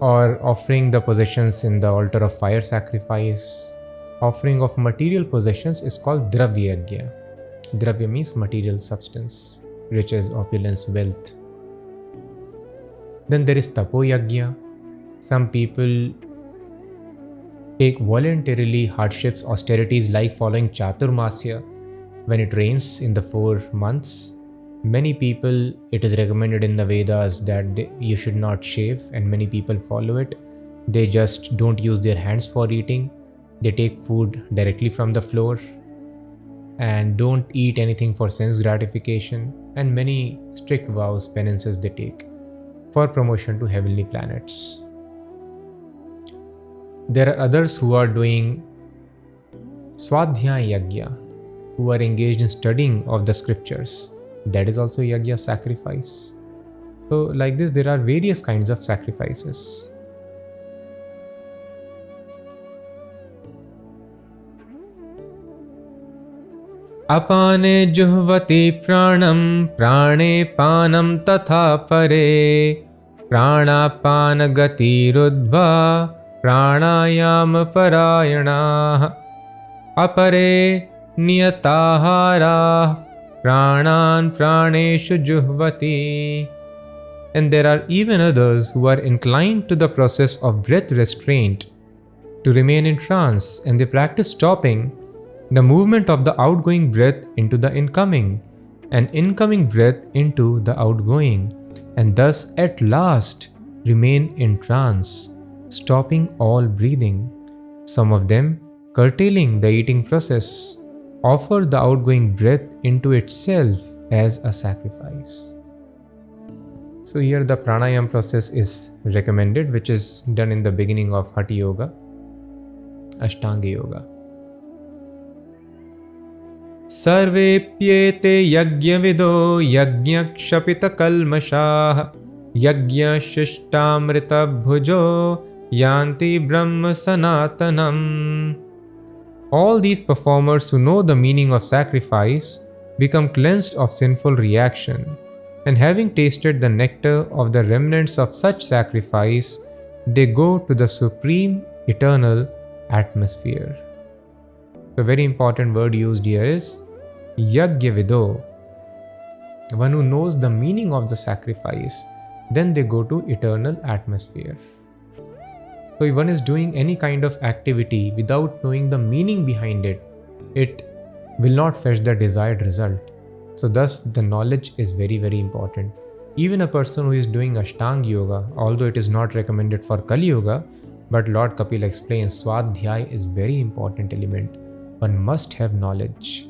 or offering the possessions in the altar of fire sacrifice. Offering of material possessions is called Dravya Yajna. Dravya means material substance, riches, opulence, wealth. Then there is Tapo Yajna. Some people take voluntarily hardships, austerities like following Chaturmasya when it rains in the 4 months. Many people, it is recommended in the Vedas that you should not shave, and many people follow it. They just don't use their hands for eating, They take food directly from the floor and don't eat anything for sense gratification, and many strict vows, penances they take for promotion to heavenly planets. There are others who are doing Swadhyay Yagya, who are engaged in studying of the scriptures. That is also Yagya, sacrifice. So like this, there are various kinds of sacrifices. Apane juhvati pranam prane panam tatha pare pranapana gati rudva pranayam parayana apare niyatahara pranan praneshu juhvati. And there are even others who are inclined to the process of breath restraint to remain in trance, and they practice stopping the movement of the outgoing breath into the incoming, and incoming breath into the outgoing, and thus at last remain in trance, stopping all breathing. Some of them, curtailing the eating process, offer the outgoing breath into itself as a sacrifice. So here the pranayam process is recommended, which is done in the beginning of Hatha Yoga, Ashtanga Yoga. Sarvepyete yagyavido yagyakshapita kalmashah yagyashishtamrita bhujo yanti brahma sanatanam. All these performers who know the meaning of sacrifice become cleansed of sinful reaction, and having tasted the nectar of the remnants of such sacrifice, they go to the supreme eternal atmosphere. The very important word used here is Yagyavido. One who knows the meaning of the sacrifice, then they go to eternal atmosphere. So if one is doing any kind of activity without knowing the meaning behind it, it will not fetch the desired result. So thus the knowledge is very, very important. Even a person who is doing Ashtanga Yoga, although it is not recommended for Kali Yoga, but Lord Kapil explains Swadhyay is very important element. One must have knowledge.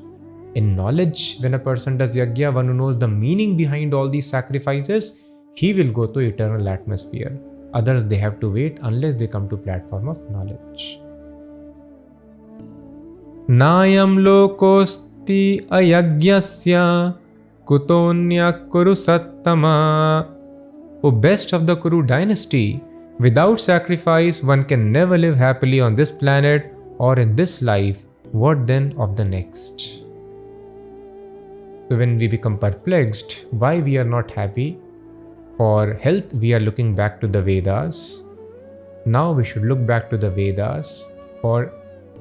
In knowledge, when a person does Yagya, one who knows the meaning behind all these sacrifices, he will go to eternal atmosphere. Others, they have to wait unless they come to platform of knowledge. Nayam lokosti ayagyasya kutonya kuru sattama. O best of the Kuru dynasty, without sacrifice one can never live happily on this planet or in this life. What then of the next? So when we become perplexed why we are not happy, for health we are looking back to the Vedas. Now we should look back to the Vedas for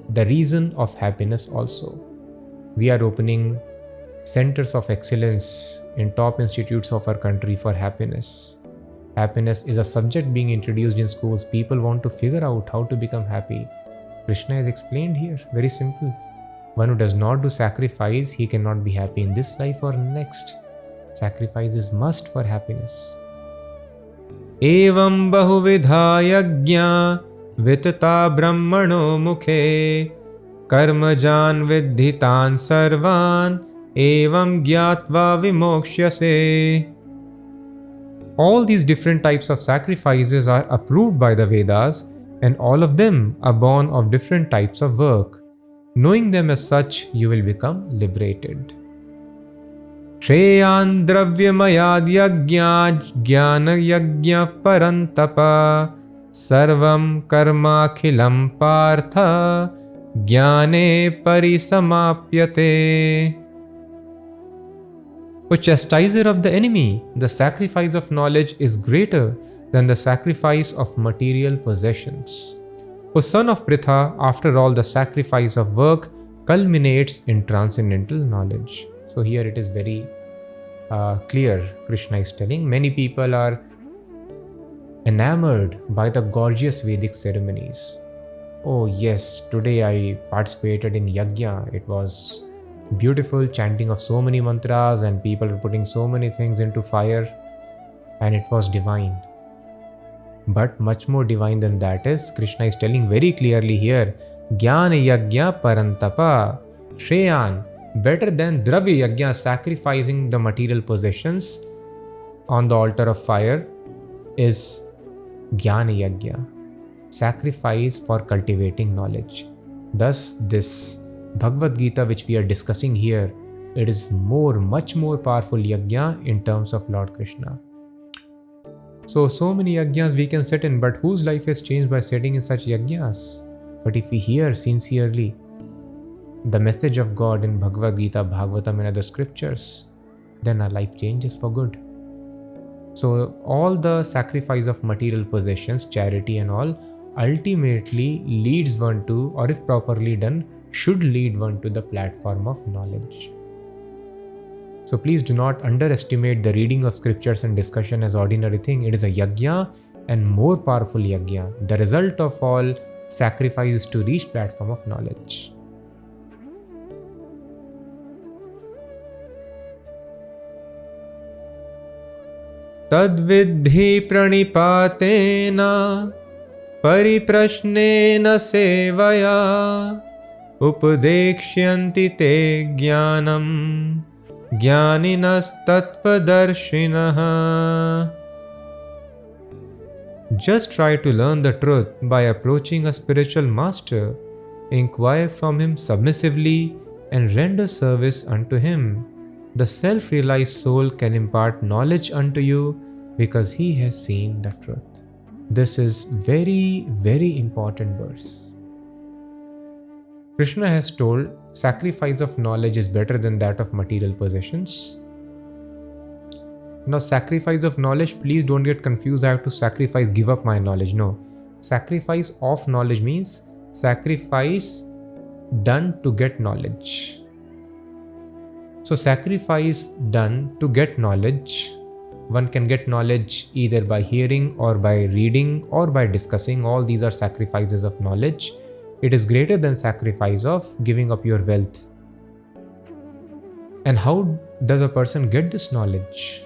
the reason of happiness also. We are opening centers of excellence in top institutes of our country for happiness. Happiness is a subject being introduced in schools. People want to figure out how to become happy. Krishna is explained here, very simple. One who does not do sacrifice, he cannot be happy in this life or next. Sacrifice is must for happiness. Evam bahuvidha yajna vitata brahmano mukhe karmajan vidhitan sarvan evam gyatva vimokshase. All these different types of sacrifices are approved by the Vedas, and all of them are born of different types of work. Knowing them as such, you will become liberated. Shreyan dravyamayad yajna jnana yajna parantapa sarvam karma khilam partha jnane parisamapyate. O chastiser of the enemy, the sacrifice of knowledge is greater than the sacrifice of material possessions. O son of Pritha, after all, the sacrifice of work culminates in transcendental knowledge. So here it is very clear, Krishna is telling. Many people are enamored by the gorgeous Vedic ceremonies. Oh yes, today I participated in Yajna. It was beautiful, chanting of so many mantras and people are putting so many things into fire, and it was divine. But much more divine than that is, Krishna is telling very clearly here, Jnana Yajna Parantapa Shreyan, better than Dravya Yajna, sacrificing the material possessions on the altar of fire, is Jnana Yajna, sacrifice for cultivating knowledge. Thus, this Bhagavad Gita which we are discussing here, it is much more powerful yajna in terms of Lord Krishna. So many yajnas we can sit in, but whose life is changed by sitting in such yajnas? But if we hear sincerely the message of God in Bhagavad Gita, Bhagavatam and other scriptures, then our life changes for good. So all the sacrifice of material possessions, charity and all, ultimately leads one to, or if properly done, should lead one to the platform of knowledge. So please do not underestimate the reading of scriptures and discussion as ordinary thing. It is a yajna and more powerful yajna. The result of all sacrifice is to reach platform of knowledge. Tadvidhi pranipatena pariprashnena sevaya upadekshyanti te jnanam Jnaninas tattvadarshinaha. Just try to learn the truth by approaching a spiritual master, inquire from him submissively and render service unto him. The self-realized soul can impart knowledge unto you because he has seen the truth. This is very, very important verse. Krishna has told sacrifice of knowledge is better than that of material possessions. Now, sacrifice of knowledge, please don't get confused. I have to sacrifice, give up my knowledge. No. Sacrifice of knowledge means sacrifice done to get knowledge. So, sacrifice done to get knowledge. One can get knowledge either by hearing or by reading or by discussing. All these are sacrifices of knowledge. It is greater than sacrifice of giving up your wealth. And how does a person get this knowledge?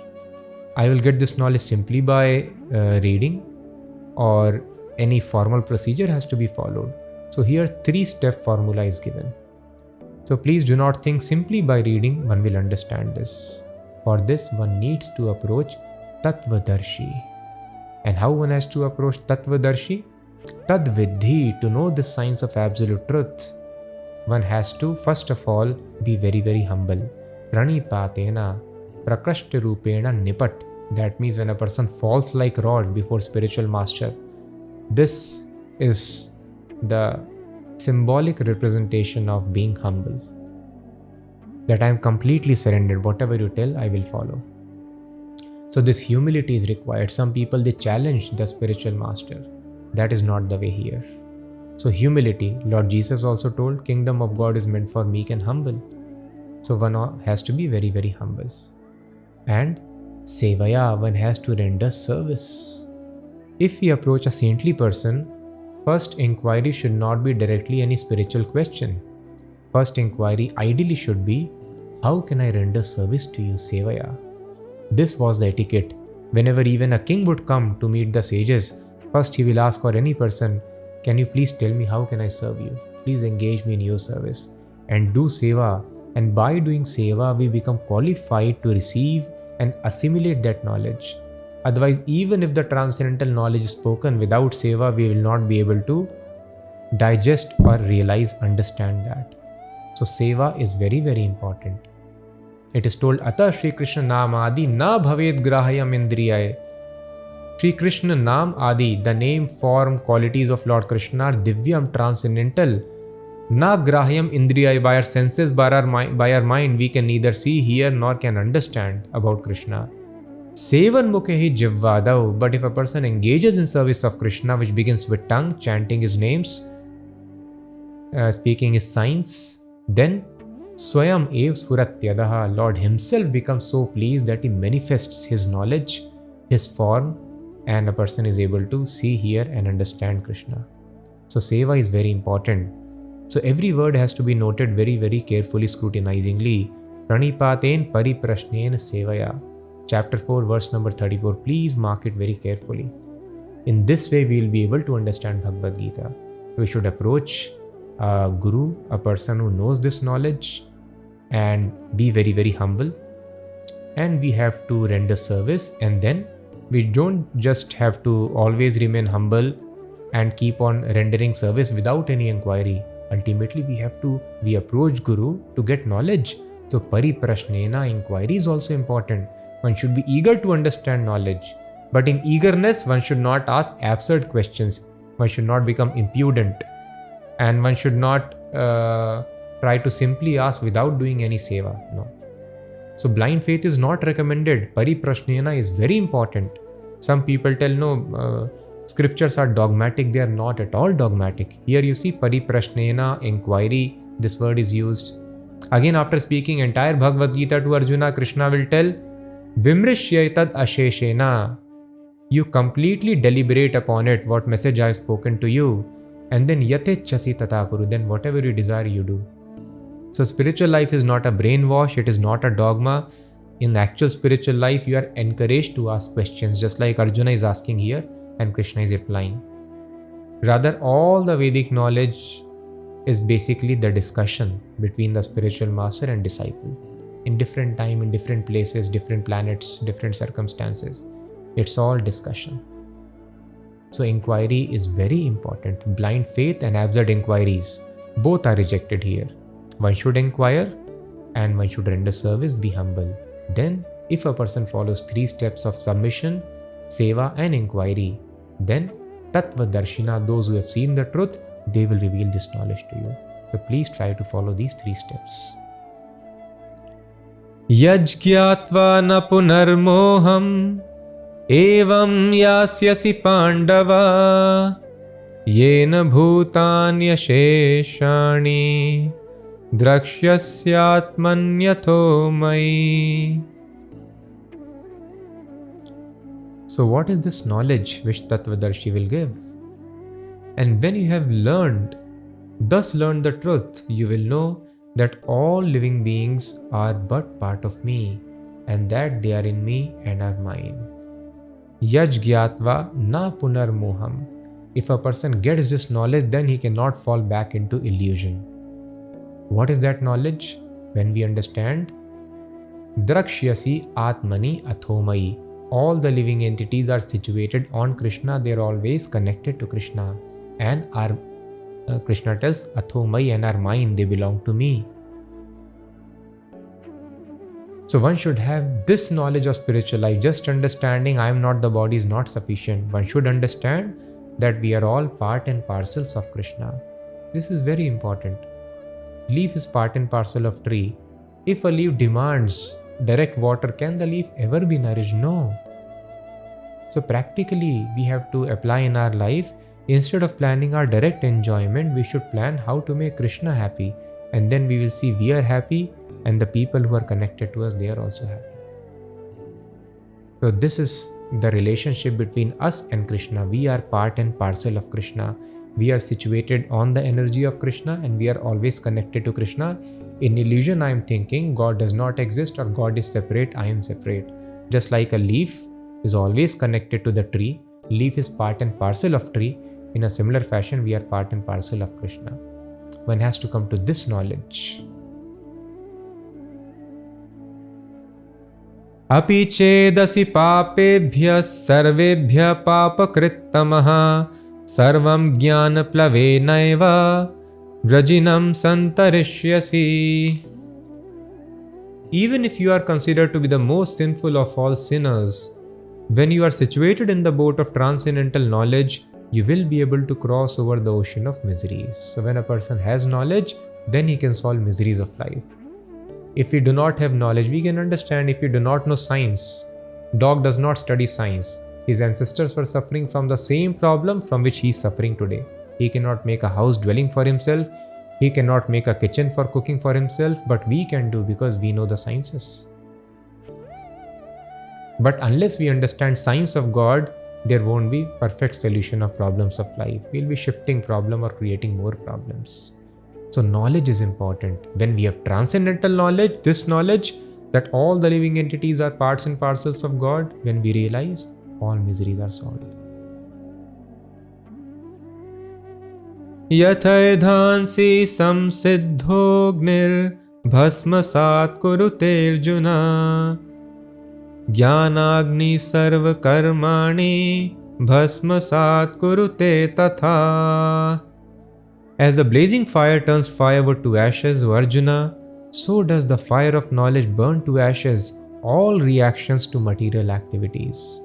I will get this knowledge simply by reading, or any formal procedure has to be followed. So here 3-step formula is given. So please do not think simply by reading one will understand this. For this one needs to approach Tattvadarshi. And how one has to approach Tattvadarshi? Tadvidhi, to know the science of absolute truth. One has to first of all be very, very humble. Pranipatena, prakashta rupena nipat. That means when a person falls like rod before spiritual master, this is the symbolic representation of being humble. That I am completely surrendered. Whatever you tell, I will follow. So this humility is required. Some people, they challenge the spiritual master. That is not the way here. So humility, Lord Jesus also told, kingdom of God is meant for meek and humble. So one has to be very, very humble. And sevaya, one has to render service. If we approach a saintly person, first inquiry should not be directly any spiritual question. First inquiry ideally should be, how can I render service to you, sevaya? This was the etiquette. Whenever even a king would come to meet the sages, first he will ask for any person, can you please tell me how can I serve you? Please engage me in your service and do seva. And by doing seva, we become qualified to receive and assimilate that knowledge. Otherwise, even if the transcendental knowledge is spoken without seva, we will not be able to digest or realize, understand that. So seva is very, very important. It is told, Ata Shri Krishna Naam Adi Na Bhaved Grahayam Indriyaye. Shri Krishna Naam Adi, the name, form, qualities of Lord Krishna are divyam, transcendental. Na Grahayam Indriyaye, by our senses, by our mind, we can neither see, hear, nor can understand about Krishna. Sevan Mukhehi Jivvadav, but if a person engages in service of Krishna, which begins with tongue, chanting his names, speaking his signs, then Swayam Ev Sfuratyadaha, Lord himself becomes so pleased that he manifests his knowledge, his form, and a person is able to see, hear, and understand Krishna. So seva is very important. So every word has to be noted very, very carefully, scrutinizingly. Pranipaten pariprashnen sevaya. Chapter 4, verse number 34. Please mark it very carefully. In this way, we will be able to understand Bhagavad Gita. So we should approach a guru, a person who knows this knowledge, and be very, very humble. And we have to render service, and then we don't just have to always remain humble and keep on rendering service without any inquiry. Ultimately, we approach Guru to get knowledge. So pariprashnena, inquiry is also important. One should be eager to understand knowledge. But in eagerness, one should not ask absurd questions. One should not become impudent. And one should not try to simply ask without doing any seva. No. So blind faith is not recommended. Pariprashnena is very important. Some people tell, no, scriptures are dogmatic. They are not at all dogmatic. Here you see pariprashnena, inquiry, this word is used. Again, after speaking entire Bhagavad Gita to Arjuna, Krishna will tell, Vimrishyatad asheshena. You completely deliberate upon it, what message I have spoken to you. And then yatechasi tata kuru. Then whatever you desire, you do. So spiritual life is not a brainwash, it is not a dogma. In actual spiritual life, you are encouraged to ask questions, just like Arjuna is asking here and Krishna is replying. Rather, all the Vedic knowledge is basically the discussion between the spiritual master and disciple. In different time, in different places, different planets, different circumstances. It's all discussion. So inquiry is very important. Blind faith and absurd inquiries, both are rejected here. One should inquire and one should render service, be humble. Then, if a person follows 3 steps of submission, seva and inquiry, then Tattva Darshina, those who have seen the truth, they will reveal this knowledge to you. So please try to follow these 3 steps. Yajgyatva na punarmoham evam yasyasi pandava yena bhutanya sheshani Drakshasyatmanyatho mai. So what is this knowledge which Tattvadarshi will give? And when you have thus learned the truth, you will know that all living beings are but part of me, and that they are in me and are mine. Yajgyatva na punarmoham. If a person gets this knowledge, then he cannot fall back into illusion. What is that knowledge? When we understand Drakshyasi Atmani Athomai. All the living entities are situated on Krishna. They are always connected to Krishna. And Krishna tells Athomai and are mine. They belong to me. So one should have this knowledge of spiritual life. Just understanding I am not the body is not sufficient. One should understand that we are all part and parcels of Krishna. This is very important. Leaf is part and parcel of tree. If a leaf demands direct water, can the leaf ever be nourished? No. So practically, we have to apply in our life, instead of planning our direct enjoyment, we should plan how to make Krishna happy. And then we will see we are happy and the people who are connected to us, they are also happy. So this is the relationship between us and Krishna. We are part and parcel of Krishna. We are situated on the energy of Krishna and we are always connected to Krishna. In illusion, I am thinking God does not exist or God is separate, I am separate. Just like a leaf is always connected to the tree, leaf is part and parcel of tree. In a similar fashion, we are part and parcel of Krishna. One has to come to this knowledge. Api chedasi papebhya sarvebhya papakrittamaha Sarvam jnana plavenaiva vrajinam santarishyasi. Even if you are considered to be the most sinful of all sinners, when you are situated in the boat of transcendental knowledge, you will be able to cross over the ocean of miseries. So when a person has knowledge, then he can solve miseries of life. If we do not have knowledge, we can understand. If we do not know science, dog does not study science. His ancestors were suffering from the same problem from which he is suffering today. He cannot make a house dwelling for himself. He cannot make a kitchen for cooking for himself, but we can do because we know the sciences. But unless we understand science of God, there won't be perfect solution of problems of life. We'll be shifting problem or creating more problems. So knowledge is important. When we have transcendental knowledge, this knowledge that all the living entities are parts and parcels of God, when we realize, all miseries are solved. Yathaidansi samsiddhognir bhasmasat kurute Arjuna Jnanagni sarva karmani bhasmasat kurute tatha. As the blazing fire turns firewood to ashes, O Arjuna, so does the fire of knowledge burn to ashes all reactions to material activities.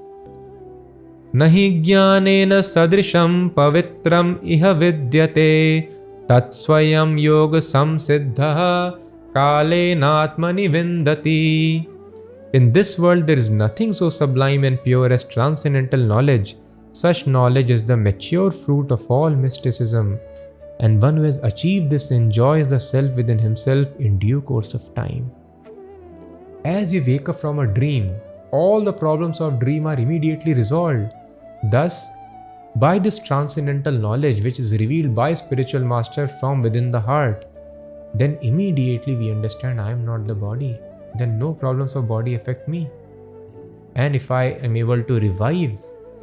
Nahi jnanena sadrisham pavitram iha vidyate tatsvayam yoga samsiddha kalenatmani vindati. In this world there is nothing so sublime and pure as transcendental knowledge. Such knowledge is the mature fruit of all mysticism, and one who has achieved this enjoys the self within himself in due course of time. As you wake up from a dream, all the problems of dream are immediately resolved. Thus, by this transcendental knowledge which is revealed by spiritual master from within the heart, then immediately we understand I am not the body. Then no problems of body affect me. And if I am able to revive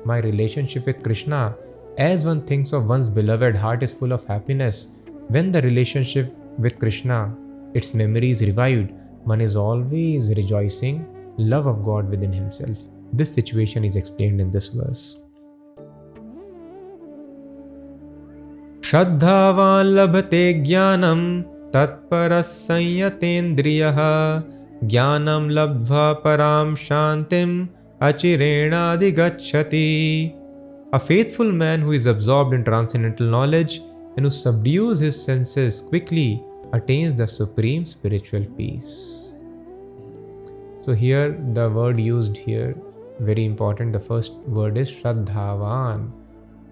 my relationship with Krishna, as one thinks of one's beloved, heart is full of happiness. When the relationship with Krishna, its memory is revived, one is always rejoicing, love of God within himself. This situation is explained in this verse. Shraddhavan labhate jnanam tatparas sanyatendriyaha jnanam labdhva param shantim achirenadhigacchati. A faithful man who is absorbed in transcendental knowledge and who subdues his senses quickly attains the supreme spiritual peace. So here the word used here, very important, the first word is Shraddhavan.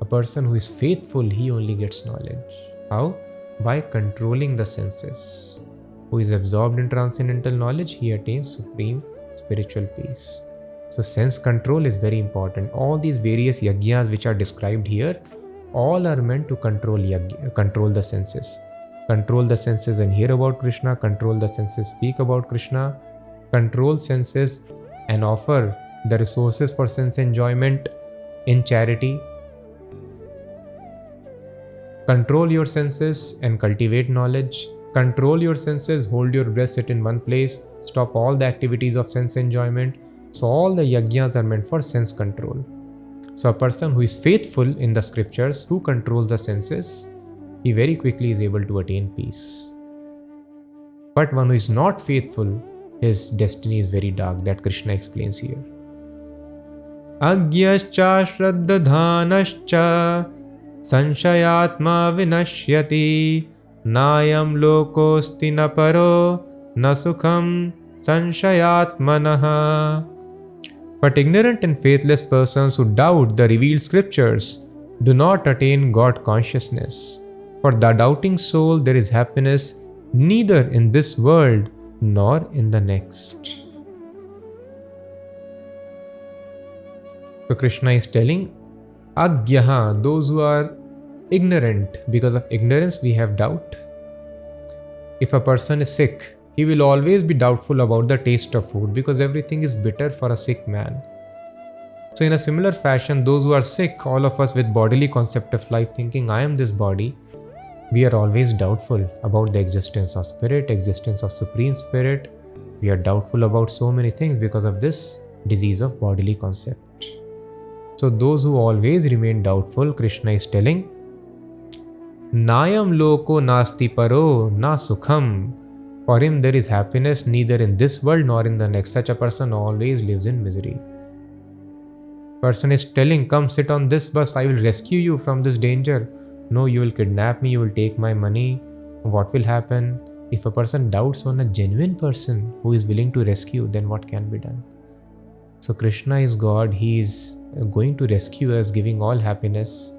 A person who is faithful, he only gets knowledge. How? By controlling the senses. Who is absorbed in transcendental knowledge, he attains supreme spiritual peace. So sense control is very important. All these various yajnas which are described here, all are meant to control the senses. Control the senses and hear about Krishna, control the senses, speak about Krishna, control senses and offer the resources for sense enjoyment in charity. Control your senses and cultivate knowledge. Control your senses, hold your breath, sit in one place, stop all the activities of sense enjoyment. So all the yajnas are meant for sense control. So a person who is faithful in the scriptures, who controls the senses, he very quickly is able to attain peace. But one who is not faithful, his destiny is very dark, that Krishna explains here. Agyascha shraddadhanascha sanshayatma vinashyati nayam lokosti na paro na sukham sanshayatmanaha. But ignorant and faithless persons who doubt the revealed scriptures do not attain God consciousness. For the doubting soul there is happiness neither in this world nor in the next. So Krishna is telling, Agyaha, those who are ignorant, because of ignorance we have doubt. If a person is sick, he will always be doubtful about the taste of food because everything is bitter for a sick man. So in a similar fashion, those who are sick, all of us with bodily concept of life thinking, I am this body, we are always doubtful about the existence of spirit, existence of supreme spirit. We are doubtful about so many things because of this disease of bodily concept. So those who always remain doubtful, Krishna is telling, Nayam loko nasti paro na sukham. For him there is happiness neither in this world nor in the next. Such a person always lives in misery. Person is telling, come sit on this bus, I will rescue you from this danger. No, you will kidnap me, you will take my money. What will happen? If a person doubts on a genuine person who is willing to rescue, then what can be done? So Krishna is God, He is going to rescue us, giving all happiness.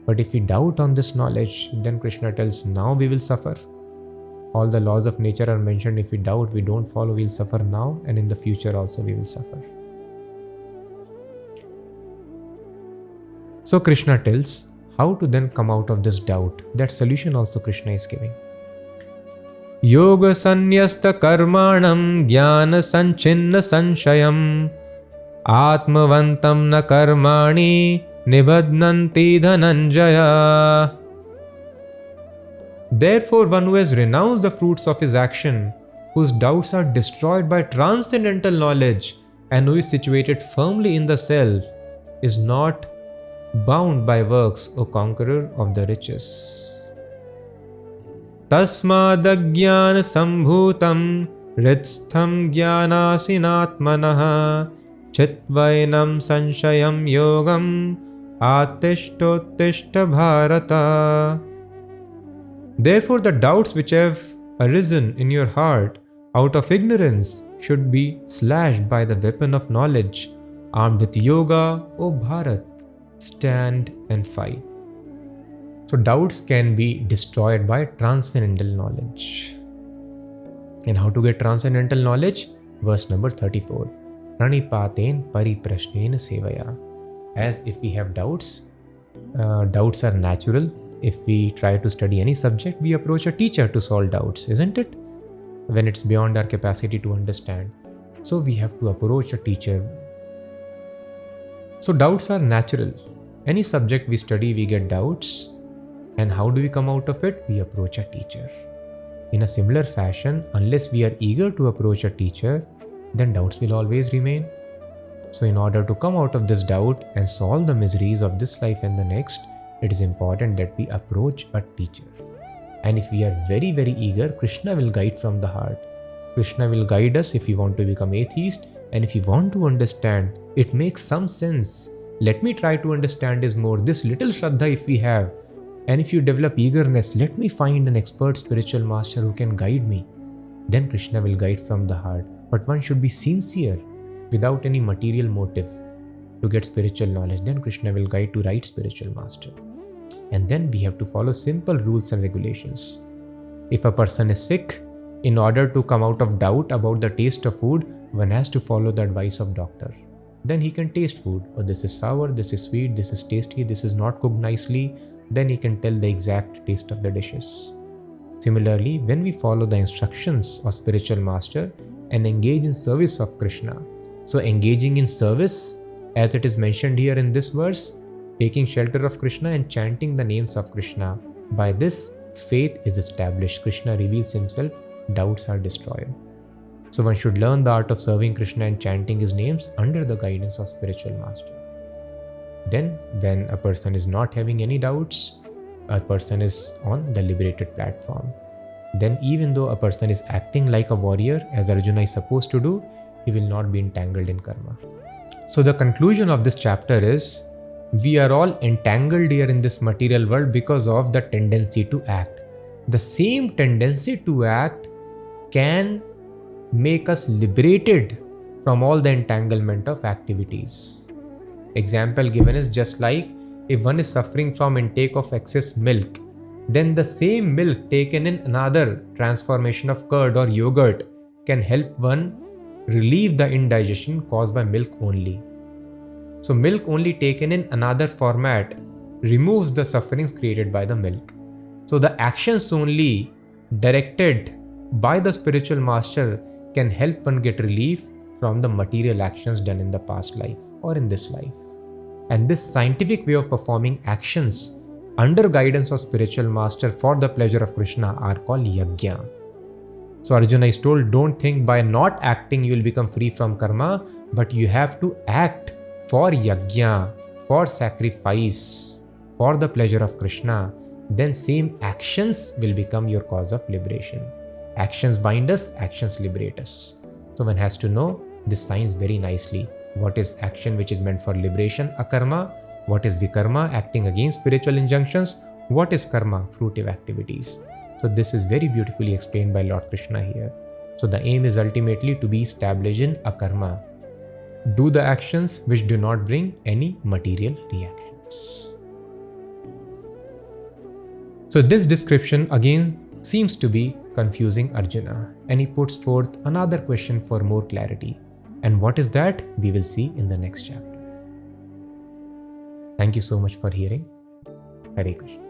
But if we doubt on this knowledge, then Krishna tells, now we will suffer. All the laws of nature are mentioned. If we doubt, we don't follow, we will suffer now, and in the future also we will suffer. So Krishna tells how to then come out of this doubt. That solution also Krishna is giving. Yoga sanyasta karmanam jnana sanchinna sanshayam atmavantam na karmani nibadnanti dhananjaya. Therefore, one who has renounced the fruits of his action, whose doubts are destroyed by transcendental knowledge, and who is situated firmly in the self, is not bound by works, O conqueror of the riches. Tasmadagyan sambhutam ritstham jnanasinatmanah chitvainam sanshayam yogam atishtottishta bharata. Therefore, the doubts which have arisen in your heart out of ignorance should be slashed by the weapon of knowledge. Armed with yoga, O Bharat, stand and fight. So doubts can be destroyed by transcendental knowledge. And how to get transcendental knowledge? Verse number 34. Pranipaten pariprashnena sevaya. As if we have doubts, doubts are natural. If we try to study any subject, we approach a teacher to solve doubts, isn't it? When it's beyond our capacity to understand. So we have to approach a teacher. So doubts are natural. Any subject we study, we get doubts. And how do we come out of it? We approach a teacher. In a similar fashion, unless we are eager to approach a teacher, then doubts will always remain. So in order to come out of this doubt and solve the miseries of this life and the next, it is important that we approach a teacher. And if we are very, very eager, Krishna will guide from the heart. Krishna will guide us if we want to become atheist, and if you want to understand, it makes some sense. Let me try to understand this more. This little Shraddha if we have, and if you develop eagerness, let me find an expert spiritual master who can guide me. Then Krishna will guide from the heart. But one should be sincere without any material motive to get spiritual knowledge. Then Krishna will guide to right spiritual master. And then we have to follow simple rules and regulations. If a person is sick, in order to come out of doubt about the taste of food, one has to follow the advice of doctor. Then he can taste food. Oh, this is sour, this is sweet, this is tasty, this is not cooked nicely. Then he can tell the exact taste of the dishes. Similarly, when we follow the instructions of spiritual master and engage in service of Krishna. So engaging in service, as it is mentioned here in this verse, taking shelter of Krishna and chanting the names of Krishna. By this, faith is established. Krishna reveals himself, doubts are destroyed. So one should learn the art of serving Krishna and chanting his names under the guidance of spiritual master. Then, when a person is not having any doubts, a person is on the liberated platform. Then even though a person is acting like a warrior, as Arjuna is supposed to do, he will not be entangled in karma. So the conclusion of this chapter is, we are all entangled here in this material world because of the tendency to act. The same tendency to act can make us liberated from all the entanglement of activities. Example given is just like if one is suffering from intake of excess milk, then the same milk taken in another transformation of curd or yogurt can help one relieve the indigestion caused by milk only. So milk only taken in another format removes the sufferings created by the milk. So the actions only directed by the spiritual master can help one get relief from the material actions done in the past life or in this life. And this scientific way of performing actions under guidance of spiritual master for the pleasure of Krishna are called yajna. So Arjuna is told, don't think by not acting you will become free from karma, but you have to act for yajna, for sacrifice, for the pleasure of Krishna. Then same actions will become your cause of liberation. Actions bind us, actions liberate us. So one has to know this science very nicely. What is action which is meant for liberation, akarma? What is vikarma, acting against spiritual injunctions? What is karma, fruitive activities? So this is very beautifully explained by Lord Krishna here. So the aim is ultimately to be established in akarma. Do the actions which do not bring any material reactions. So this description again seems to be confusing Arjuna, and he puts forth another question for more clarity. And what is that? We will see in the next chapter. Thank you so much for hearing. Hare Krishna.